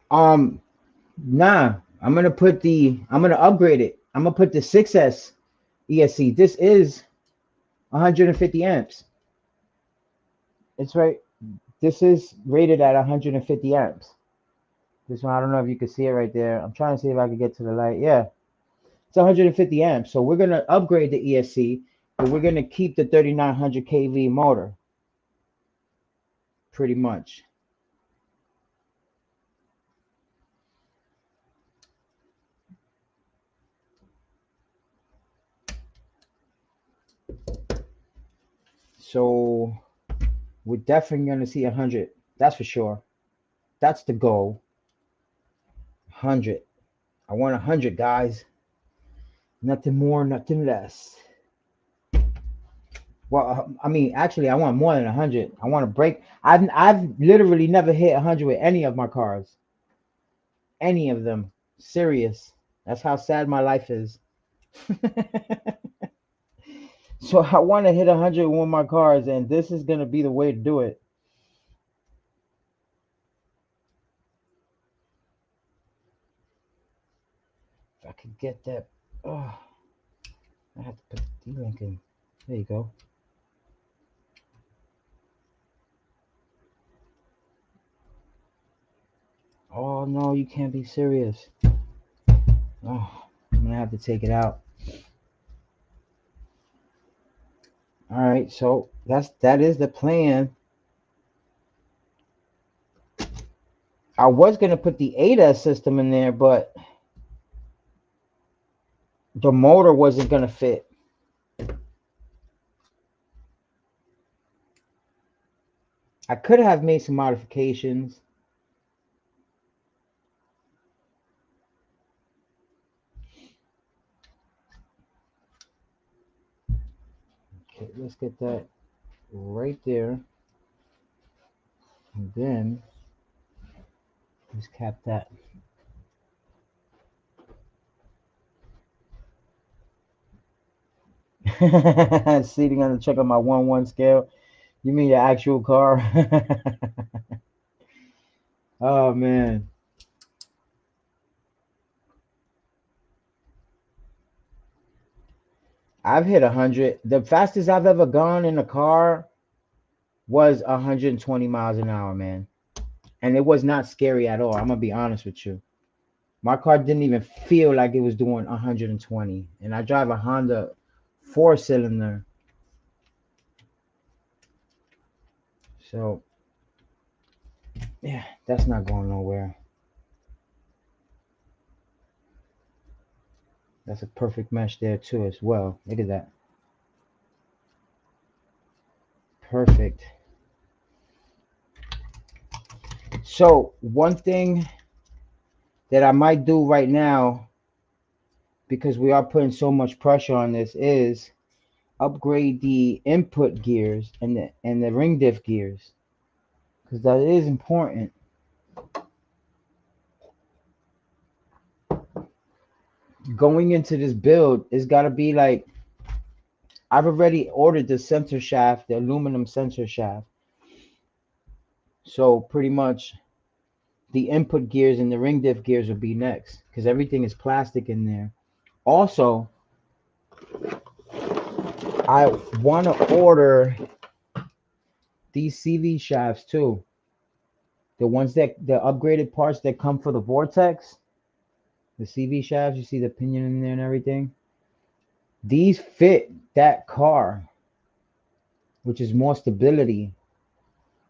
Nah, I'm gonna upgrade it. I'm gonna put the 6S ESC. This is 150 amps. It's right. This is rated at 150 amps. This one, I don't know if you can see it right there. I'm trying to see if I can get to the light. Yeah, it's 150 amps. So we're gonna upgrade the ESC, but we're gonna keep the 3900 kV motor. Pretty much. So we're definitely gonna see 100. That's for sure. That's the goal. 100. I want 100, guys. Nothing more, nothing less. Well, I mean, actually, I want more than 100. I want to break. I've literally never hit 100 with any of my cars. Any of them. Serious. That's how sad my life is. So I want to hit 100 with my cars, and this is gonna be the way to do it. If I could get that, oh, I have to put the D-link in. There you go. Oh no, you can't be serious. Oh, I'm gonna have to take it out. All right, so that is the plan. I was gonna put the ADAS system in there, but the motor wasn't gonna fit. I could have made some modifications. Okay, let's get that right there. And then let's cap that. Seating on the truck on my 1-1 scale. You mean your actual car? Oh man. I've hit 100. The fastest I've ever gone in a car was 120 miles an hour, man. And it was not scary at all. I'm gonna be honest with you. My car didn't even feel like it was doing 120. And I drive a Honda 4-cylinder. So yeah, that's not going nowhere. That's a perfect mesh there too as well. Look at that. Perfect. So one thing that I might do right now, because we are putting so much pressure on this, is upgrade the input gears and the ring diff gears, because that is important. Going into this build, it's got to be like, I've already ordered the sensor shaft, the aluminum sensor shaft. So pretty much the input gears and the ring diff gears will be next, because everything is plastic in there. Also, I want to order these CV shafts too. The ones that the upgraded parts that come for the Vortex, the CV shafts, you see the pinion in there and everything. These fit that car, which is more stability.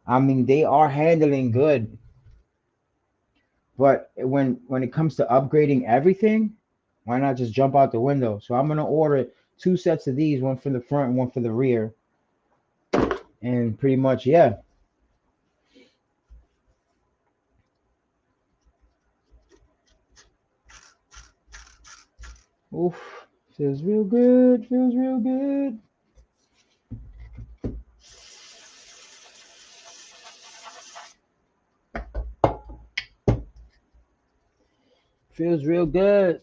I mean, they are handling good, but when it comes to upgrading everything, why not just jump out the window? So I'm gonna order two sets of these, one for the front and one for the rear, and pretty much yeah. Oof, feels real good. Feels real good. Feels real good.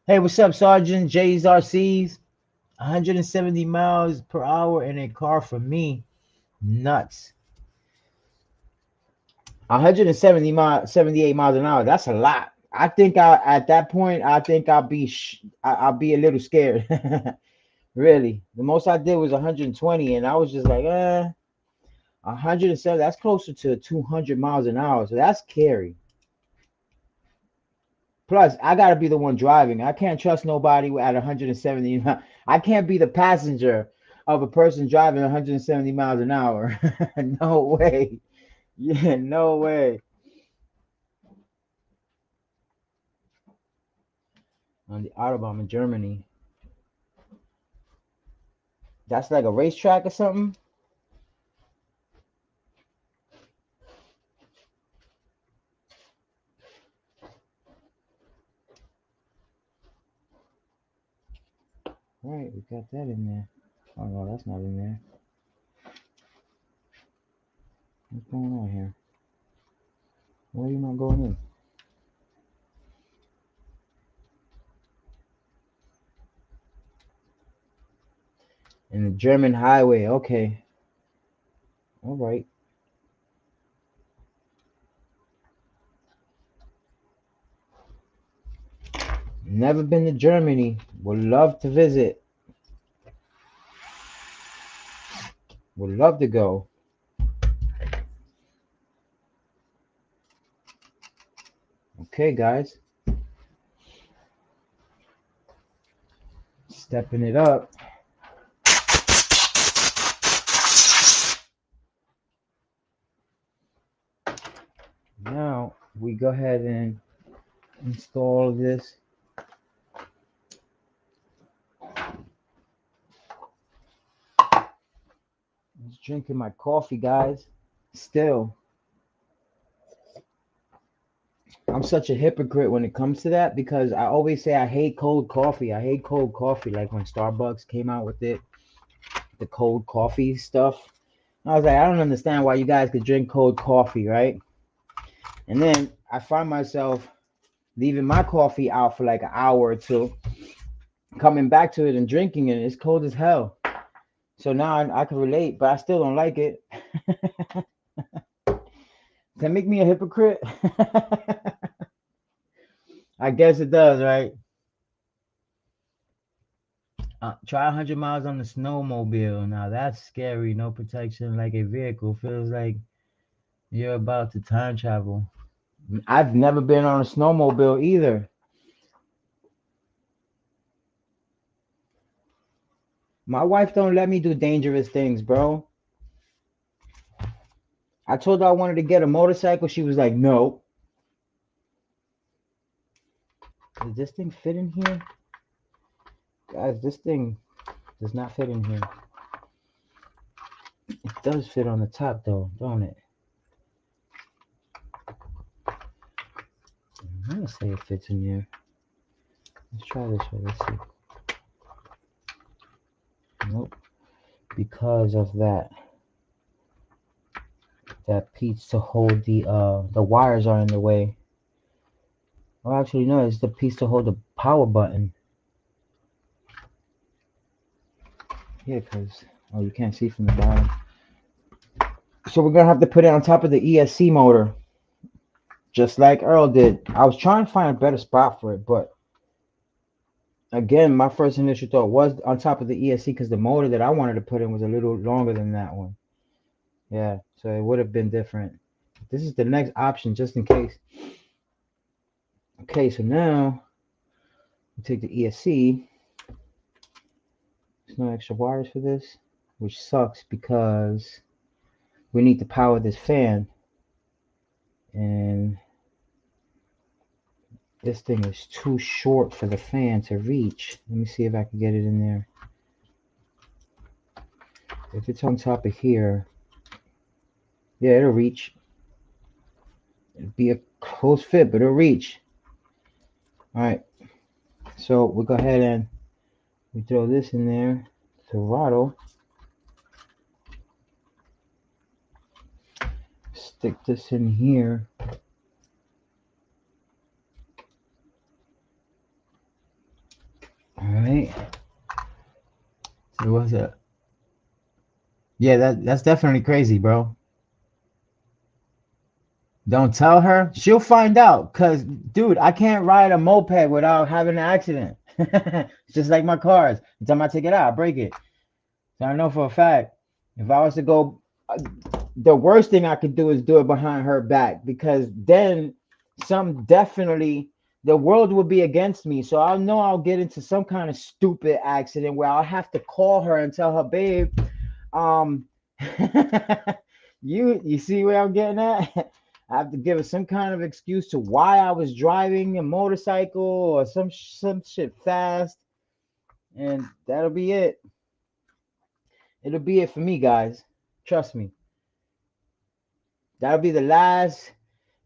Hey, what's up, Sergeant? J's RC's 170 miles per hour in a car for me. Nuts. 170 miles, 78 miles an hour. That's a lot. I think at that point, I think I'll be a little scared. Really. The most I did was 120, and I was just like, 107. That's closer to 200 miles an hour. So that's scary. Plus, I gotta be the one driving. I can't trust nobody at 170. I can't be the passenger of a person driving 170 miles an hour. No way. Yeah, no way. On the Autobahn in Germany. That's like a racetrack or something. Right, we got that in there. Oh no, that's not in there. What's going on here? Why are you not going in? In the German highway. Okay. All right. Never been to Germany. Would love to visit. Would love to go. Okay, guys. Stepping it up. Now we go ahead and install this. Just drinking my coffee, guys. Still, I'm such a hypocrite when it comes to that because I always say I hate cold coffee. I hate cold coffee. Like when Starbucks came out with it, the cold coffee stuff. I was like, I don't understand why you guys could drink cold coffee, right? And then I find myself leaving my coffee out for like an hour or two, coming back to it and drinking it. It's cold as hell. So now I can relate, but I still don't like it. Does that make me a hypocrite? I guess it does, right? Try 100 miles on the snowmobile. Now that's scary. No protection like a vehicle. Feels like you're about to time travel. I've never been on a snowmobile either. My wife don't let me do dangerous things, bro. I told her I wanted to get a motorcycle. She was like, no. Does this thing fit in here? Guys, this thing does not fit in here. It does fit on the top though, don't it? I'm gonna say it fits in here. Let's try this way. Let's see. Nope. Because of that piece to hold the wires are in the way. Oh, actually no, it's the piece to hold the power button. Yeah, because you can't see from the bottom. So we're gonna have to put it on top of the ESC motor, just like Earl did. I was trying to find a better spot for it, but again, my first initial thought was on top of the ESC because the motor that I wanted to put in was a little longer than that one. Yeah, so it would have been different. This is the next option just in case. Okay, so now we take the ESC. There's no extra wires for this, which sucks because we need to power this fan. And this thing is too short for the fan to reach. Let me see if I can get it in there. If it's on top of here, yeah, it'll reach. It'll be a close fit, but it'll reach. All right, so we'll go ahead and we throw this in there, throttle. Stick this in here. All right. So what's that? Yeah, that's definitely crazy, bro. Don't tell her. She'll find out. Cause, dude, I can't ride a moped without having an accident. It's just like my cars. Every time I take it out, I break it. So I know for a fact, if I was to go, the worst thing I could do is do it behind her back, because then the world will be against me. So I know I'll get into some kind of stupid accident where I'll have to call her and tell her, babe, you see where I'm getting at? I have to give her some kind of excuse to why I was driving a motorcycle or some shit fast, and that'll be it. It'll be it for me, guys. Trust me. That'll be the last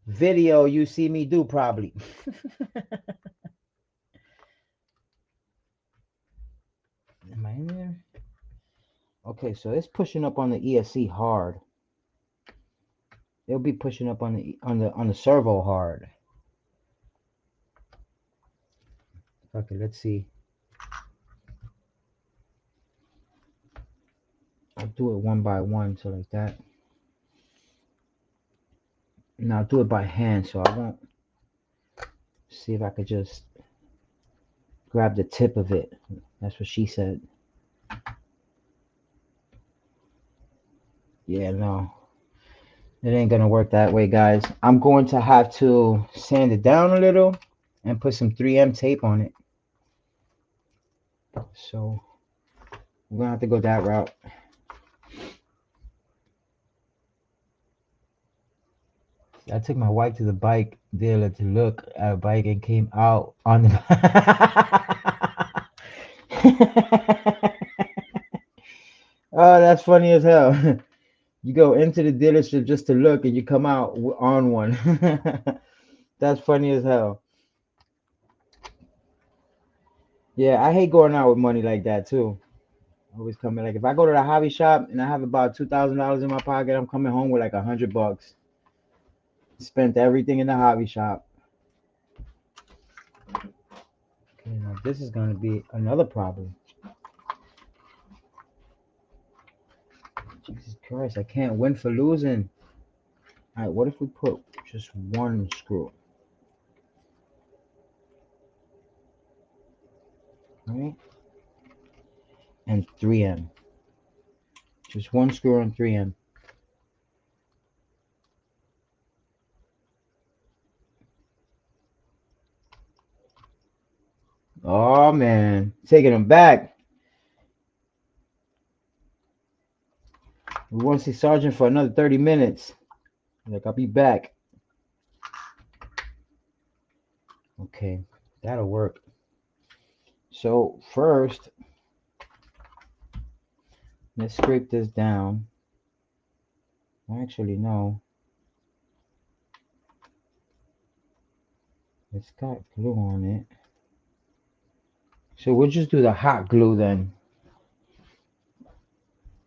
video you see me do, probably. Am I in there? Okay, so it's pushing up on the ESC hard. It'll be pushing up on the servo hard. Okay, let's see. I'll do it one by one, so like that. Now I'll do it by hand, so I won't. See if I could just grab the tip of it. That's what she said. Yeah, no. It ain't gonna work that way, guys. I'm going to have to sand it down a little and put some 3M tape on it. So we're gonna have to go that route. I took my wife to the bike dealer to look at a bike and came out on the. Oh, that's funny as hell. You go into the dealership just to look and you come out on one. That's funny as hell. Yeah, I hate going out with money like that too. Always coming like if I go to the hobby shop and I have about $2,000 in my pocket, I'm coming home with like $100. Spent everything in the hobby shop. Okay, now this is gonna be another problem. Jesus Christ, I can't win for losing. All right, what if we put just one screw, right? And 3M. Just one screw and 3M. Oh man, taking them back. We won't see Sergeant for another 30 minutes. Like, I'll be back. Okay, that'll work. So, first, let's scrape this down. Actually, no. It's got glue on it. So, we'll just do the hot glue then.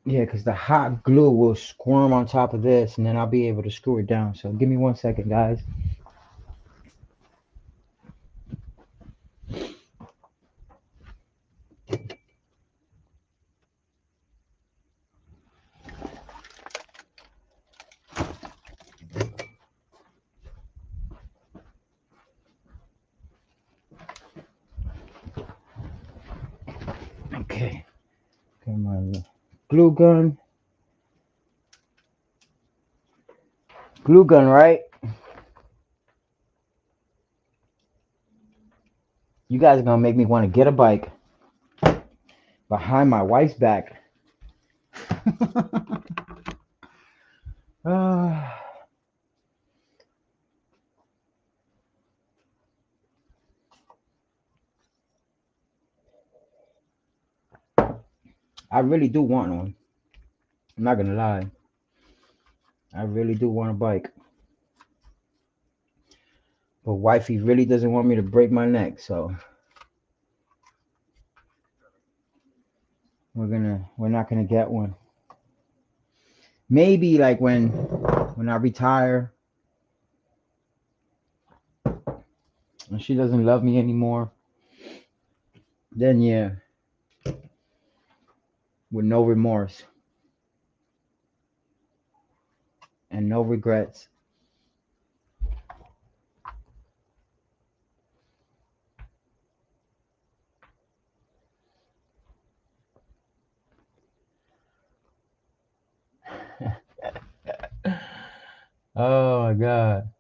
Yeah, because the hot glue will squirm on top of this, and then I'll be able to screw it down. So, give me 1 second, guys. Okay. Come on. Glue gun. Glue gun, right? You guys are gonna make me want to get a bike behind my wife's back. uh, I really do want one. I'm not gonna lie. I really do want a bike. But wifey really doesn't want me to break my neck, so we're not gonna get one. Maybe like when I retire and she doesn't love me anymore, then yeah, with no remorse and no regrets. Oh my god.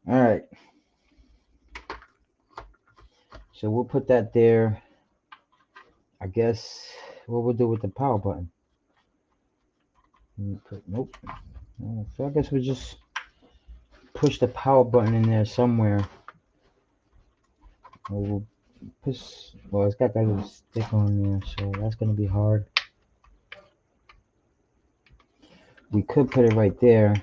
All right. So we'll put that there. I guess what we'll do with the power button. Nope. So I guess we'll just push the power button in there somewhere. Or we'll push, well, it's got that little stick on there, so that's gonna be hard. We could put it right there.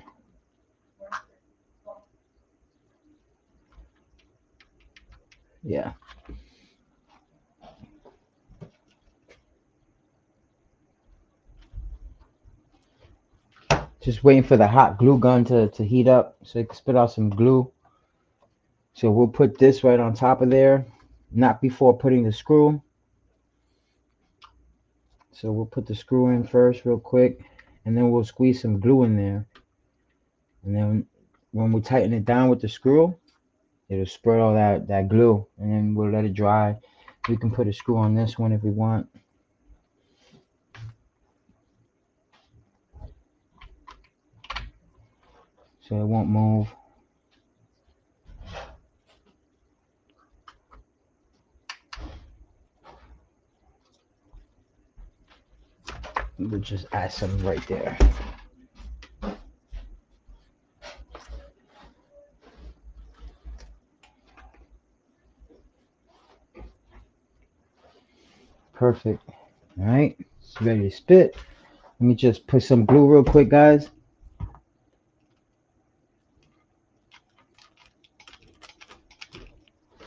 Yeah. Just waiting for the hot glue gun to heat up so it can spit out some glue. So we'll put this right on top of there, not before putting the screw. So we'll put the screw in first real quick, and then we'll squeeze some glue in there. And then when we tighten it down with the screw, it'll spread all that glue, and then we'll let it dry. We can put a screw on this one if we want. So it won't move. We'll just add some right there. Perfect. All right, it's ready to spit. Let me just put some glue real quick, guys.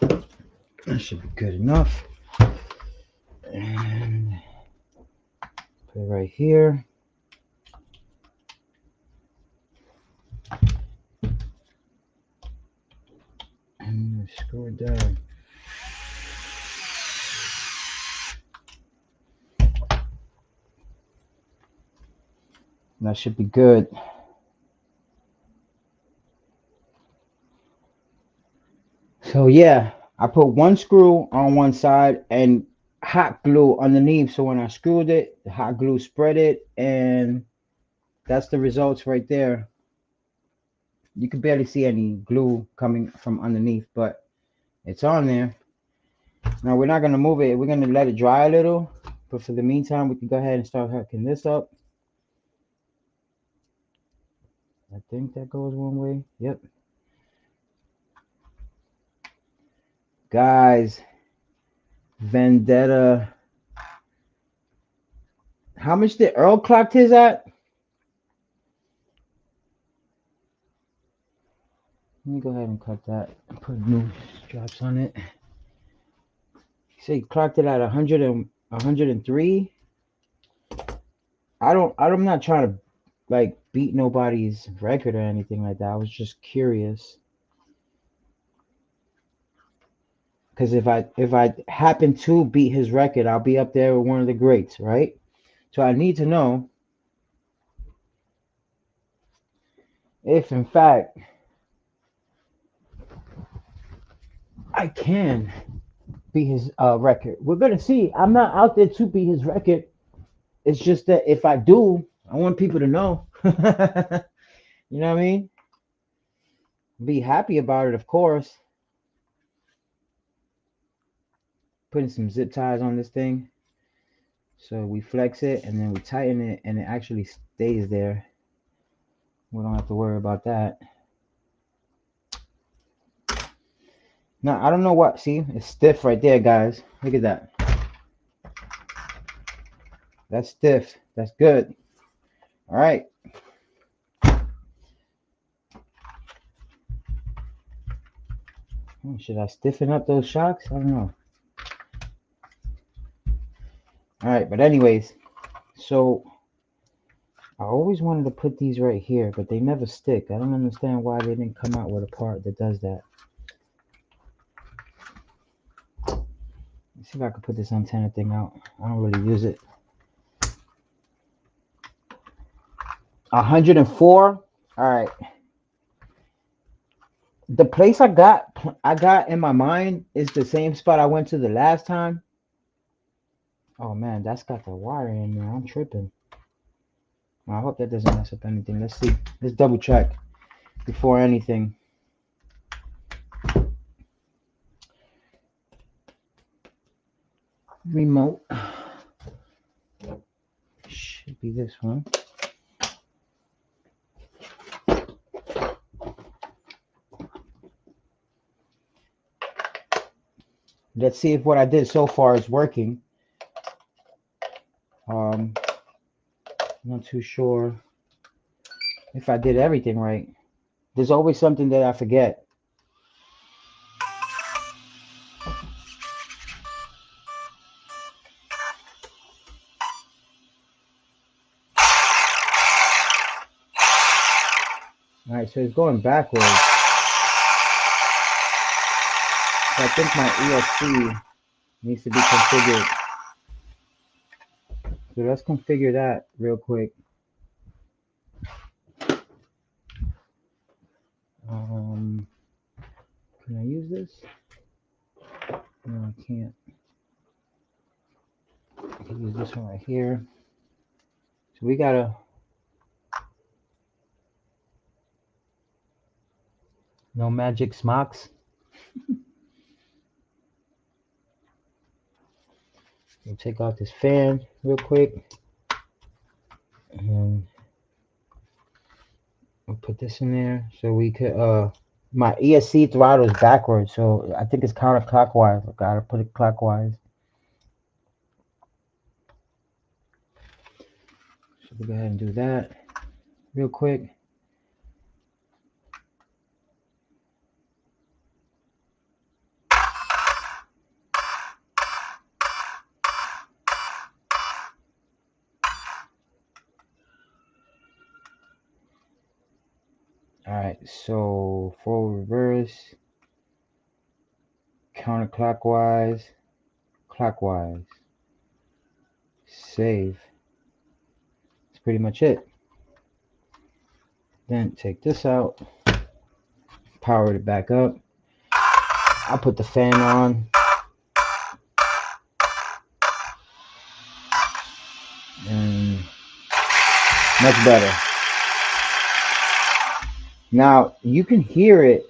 That should be good enough. And put it right here. And screw it down. That should be good. So yeah, I put one screw on one side and hot glue underneath. So when I screwed it, the hot glue spread it, and that's the results right there. You can barely see any glue coming from underneath, but it's on there. Now we're not gonna move it. We're gonna let it dry a little, but for the meantime, we can go ahead and start hooking this up. I think that goes one way. Yep. Guys, Vendetta. How much did Earl clocked his at? Let me go ahead and cut that and put new straps on it. He said he clocked it at 100 and 103. I'm not trying to like beat nobody's record or anything like that. I was just curious. Because if I happen to beat his record, I'll be up there with one of the greats, right? So I need to know if in fact I can beat his record. We're gonna see. I'm not out there to beat his record. It's just that if I do, I want people to know. You know what I mean? Be happy about it, of course. Putting some zip ties on this thing. So we flex it and then we tighten it and it actually stays there. We don't have to worry about that. Now, I don't know what. See, it's stiff right there, guys. Look at that. That's stiff. That's good. All right. Should I stiffen up those shocks? I don't know. All right, but anyways, so I always wanted to put these right here, but they never stick. I don't understand why they didn't come out with a part that does that. Let's see if I can put this antenna thing out. I don't really use it. 104. All right. The place I got in my mind is the same spot I went to the last time. Oh man, that's got the wire in there. I'm tripping. I hope that doesn't mess up anything. Let's see. Let's double check before anything. Remote. Should be this one. Let's see if what I did so far is working. Not too sure if I did everything right. There's always something that I forget. All right, so it's going backwards. So I think my ESC needs to be configured. So let's configure that real quick. Can I use this? No, I can't. I can use this one right here. So we gotta. No magic smocks. We'll take out this fan real quick. put this in there so we could my ESC throttle is backwards, so I think it's counterclockwise. I gotta put it clockwise. So we'll go ahead and do that real quick. Alright, so forward, reverse, counterclockwise, clockwise, save. That's pretty much it. Then take this out, power it back up. I'll put the fan on. And much better. Now you can hear it.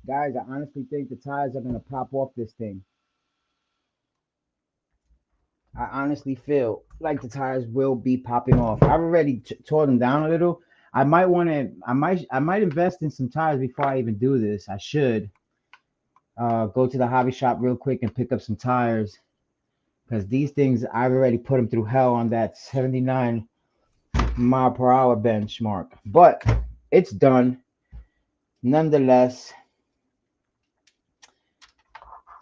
Guys, I honestly think the tires are gonna pop off this thing. I honestly feel like the tires will be popping off. I've already tore them down a little. I might invest in some tires before I even do this. I should go to the hobby shop real quick and pick up some tires, because these things, I've already put them through hell on that 79 mile per hour benchmark. But it's done. Nonetheless,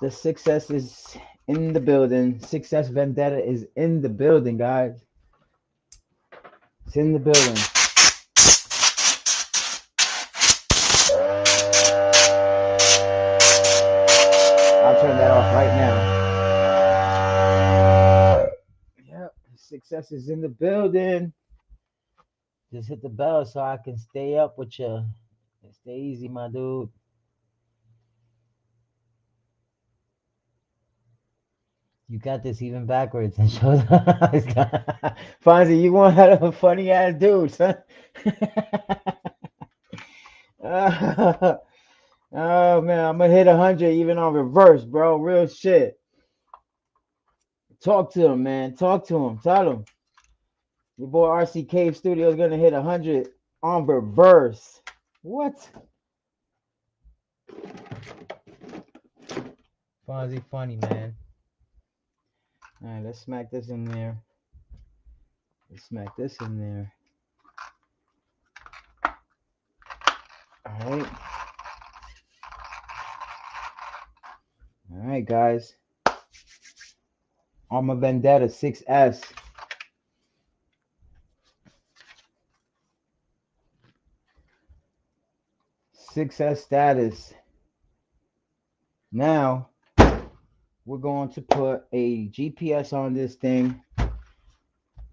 the success is in the building. Success Vendetta is in the building, guys. It's in the building. I'll turn that off right now. Yep, success is in the building. Just hit the bell so I can stay up with you. Stay easy, my dude. You got this even backwards and show Fonzie, you want a funny ass dude, son. Oh man, I'm gonna hit 100 even on reverse, bro. Real shit. Talk to him, man. Talk to him. Tell him. Your boy RC Cave Studio is gonna hit 100 on reverse. What? Fonzie funny, man. All right, let's smack this in there. Let's smack this in there. All right. All right, guys. Arrma Vendetta 6S. 6S status. Now, we're going to put a GPS on this thing.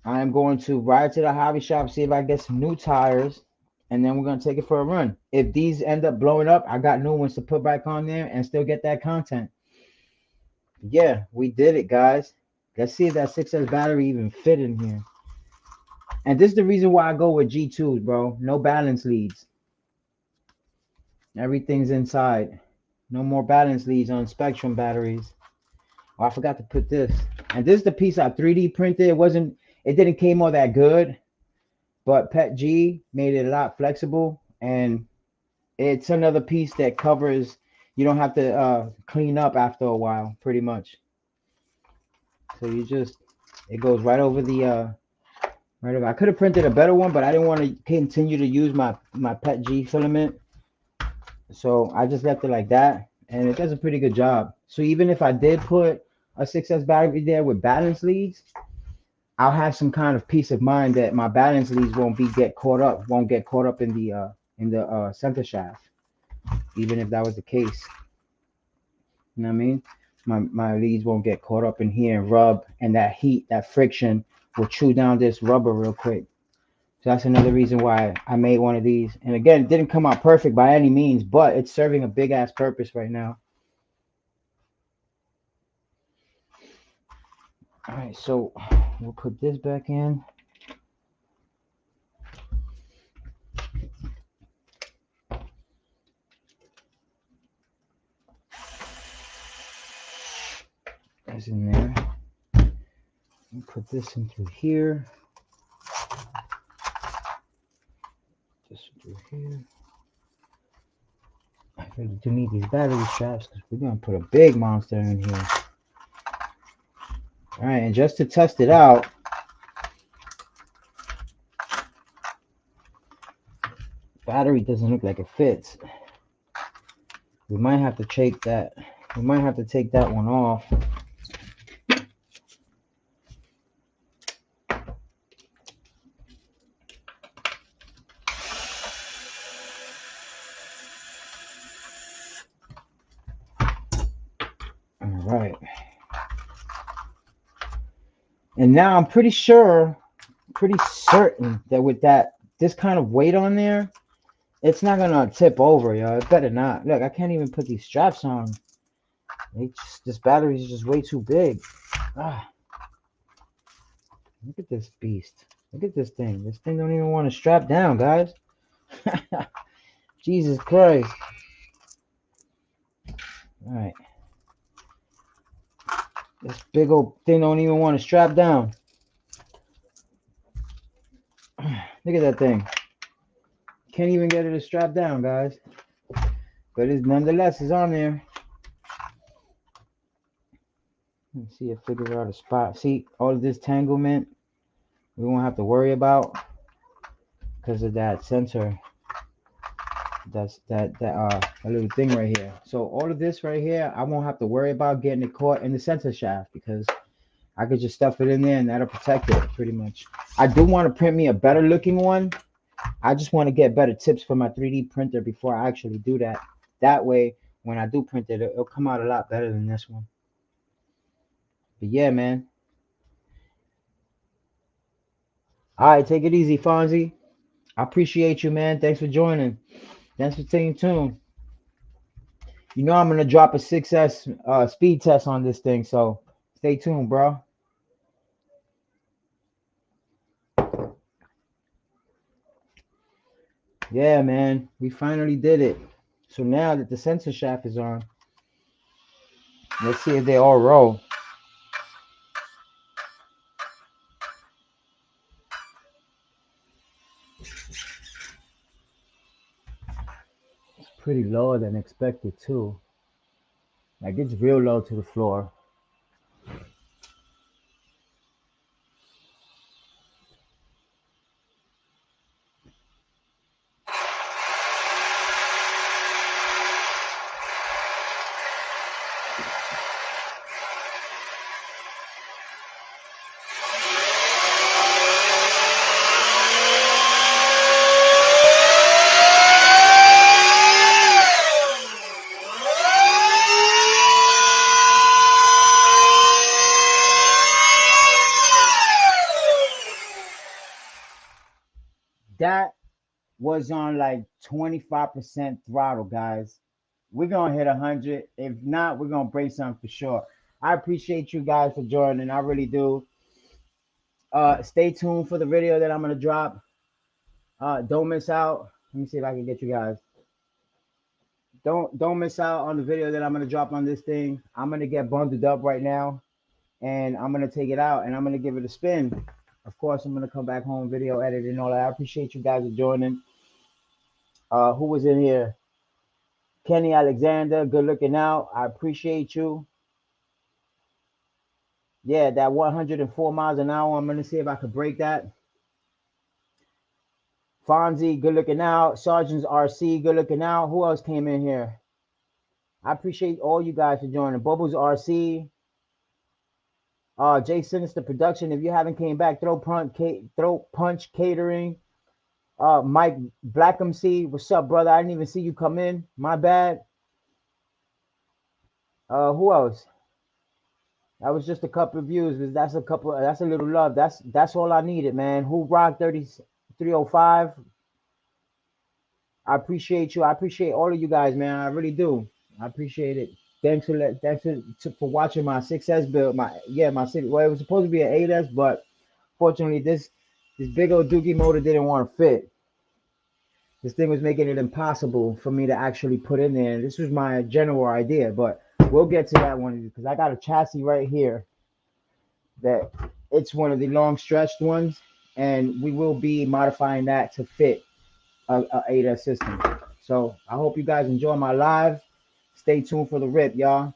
I'm going to ride to the hobby shop, see if I get some new tires, and then we're going to take it for a run. If these end up blowing up, I got new ones to put back on there and still get that content. Yeah, we did it, guys. Let's see if that 6S battery even fit in here. And this is the reason why I go with G2s, bro. No balance leads. Everything's inside. No more balance leads on Spectrum batteries. Oh, I forgot to put this. And this is the piece I 3D printed. It didn't came all that good, but Pet G made it a lot flexible, and it's another piece that covers. You don't have to clean up after a while, pretty much. So it goes right over the right over. I could have printed a better one, but I didn't want to continue to use my Pet G filament, so I just left it like that, and it does a pretty good job. So even if I did put a 6S battery there with balance leads, I'll have some kind of peace of mind that my balance leads won't get caught up in the center shaft, even if that was the case. You know what I mean? My leads won't get caught up in here and rub, and that heat, that friction will chew down this rubber real quick. So that's another reason why I made one of these. And again, it didn't come out perfect by any means, but it's serving a big ass purpose right now. All right, so we'll put this back in. That's in there. We'll put this in through here. This through here. I really do need these battery straps because we're gonna put a big monster in here. All right, and just to test it out, battery doesn't look like it fits. We might have to take that. We might have to take that one off. All right. And now I'm pretty sure, pretty certain that with this kind of weight on there, it's not gonna tip over, yo. It better not. Look, I can't even put these straps on. This battery is just way too big. Ah, look at this beast. Look at this thing. This thing don't even want to strap down, guys. Jesus Christ. All right. This big old thing don't even want to strap down. Look at that thing. Can't even get it to strap down, guys. But it's nonetheless is on there. Let's see if it figures out a spot. See, all of this tanglement we won't have to worry about because of that sensor. That's that little thing right here. So all of this right here, I won't have to worry about getting it caught in the sensor shaft because I could just stuff it in there and that'll protect it pretty much. I do want to print me a better looking one. I just want to get better tips for my 3D printer before I actually do that. That way, when I do print it, it'll come out a lot better than this one. But yeah, man. All right, take it easy, Fonzie. I appreciate you, man. Thanks for joining. Thanks for staying tuned. You know I'm gonna drop a 6S speed test on this thing, so stay tuned, bro. Yeah, man, we finally did it. So now that the sensor shaft is on, let's see if they all roll. It's pretty lower than expected too. Like it's real low to the floor. That was on like 25% throttle, guys. We're gonna hit 100. If not, we're gonna break something for sure. I appreciate you guys for joining. I really do. Stay tuned for the video that I'm gonna drop. Don't miss out. Let me see if I can get you guys. Don't miss out on the video that I'm gonna drop on this thing. I'm gonna get bundled up right now, and I'm gonna take it out and I'm gonna give it a spin. Of course, I'm gonna come back home, video edit and all that. I appreciate you guys for joining. Who was in here? Kenny Alexander, good looking out. I appreciate you. Yeah, that 104 miles an hour. I'm gonna see if I could break that. Fonzie, good looking out. Sergeant's RC, good looking out. Who else came in here? I appreciate all you guys for joining. Bubbles RC, Jay Sinister Production. If you haven't came back, Throw Punch Catering. Mike Blackham C, what's up, brother? I didn't even see you come in. My bad. Who else? That was just a couple of views. That's a little love. That's all I needed, man. Who rock 3305? I appreciate you. I appreciate all of you guys, man. I really do. I appreciate it. Thanks for watching my 6S build. My six. Well, it was supposed to be an 8S, but fortunately this big old Dookie motor didn't want to fit. This thing was making it impossible for me to actually put in there. This was my general idea, but we'll get to that one because I got a chassis right here that it's one of the long stretched ones, and we will be modifying that to fit a 8S system. So I hope you guys enjoy my live. Stay tuned for the rip, y'all.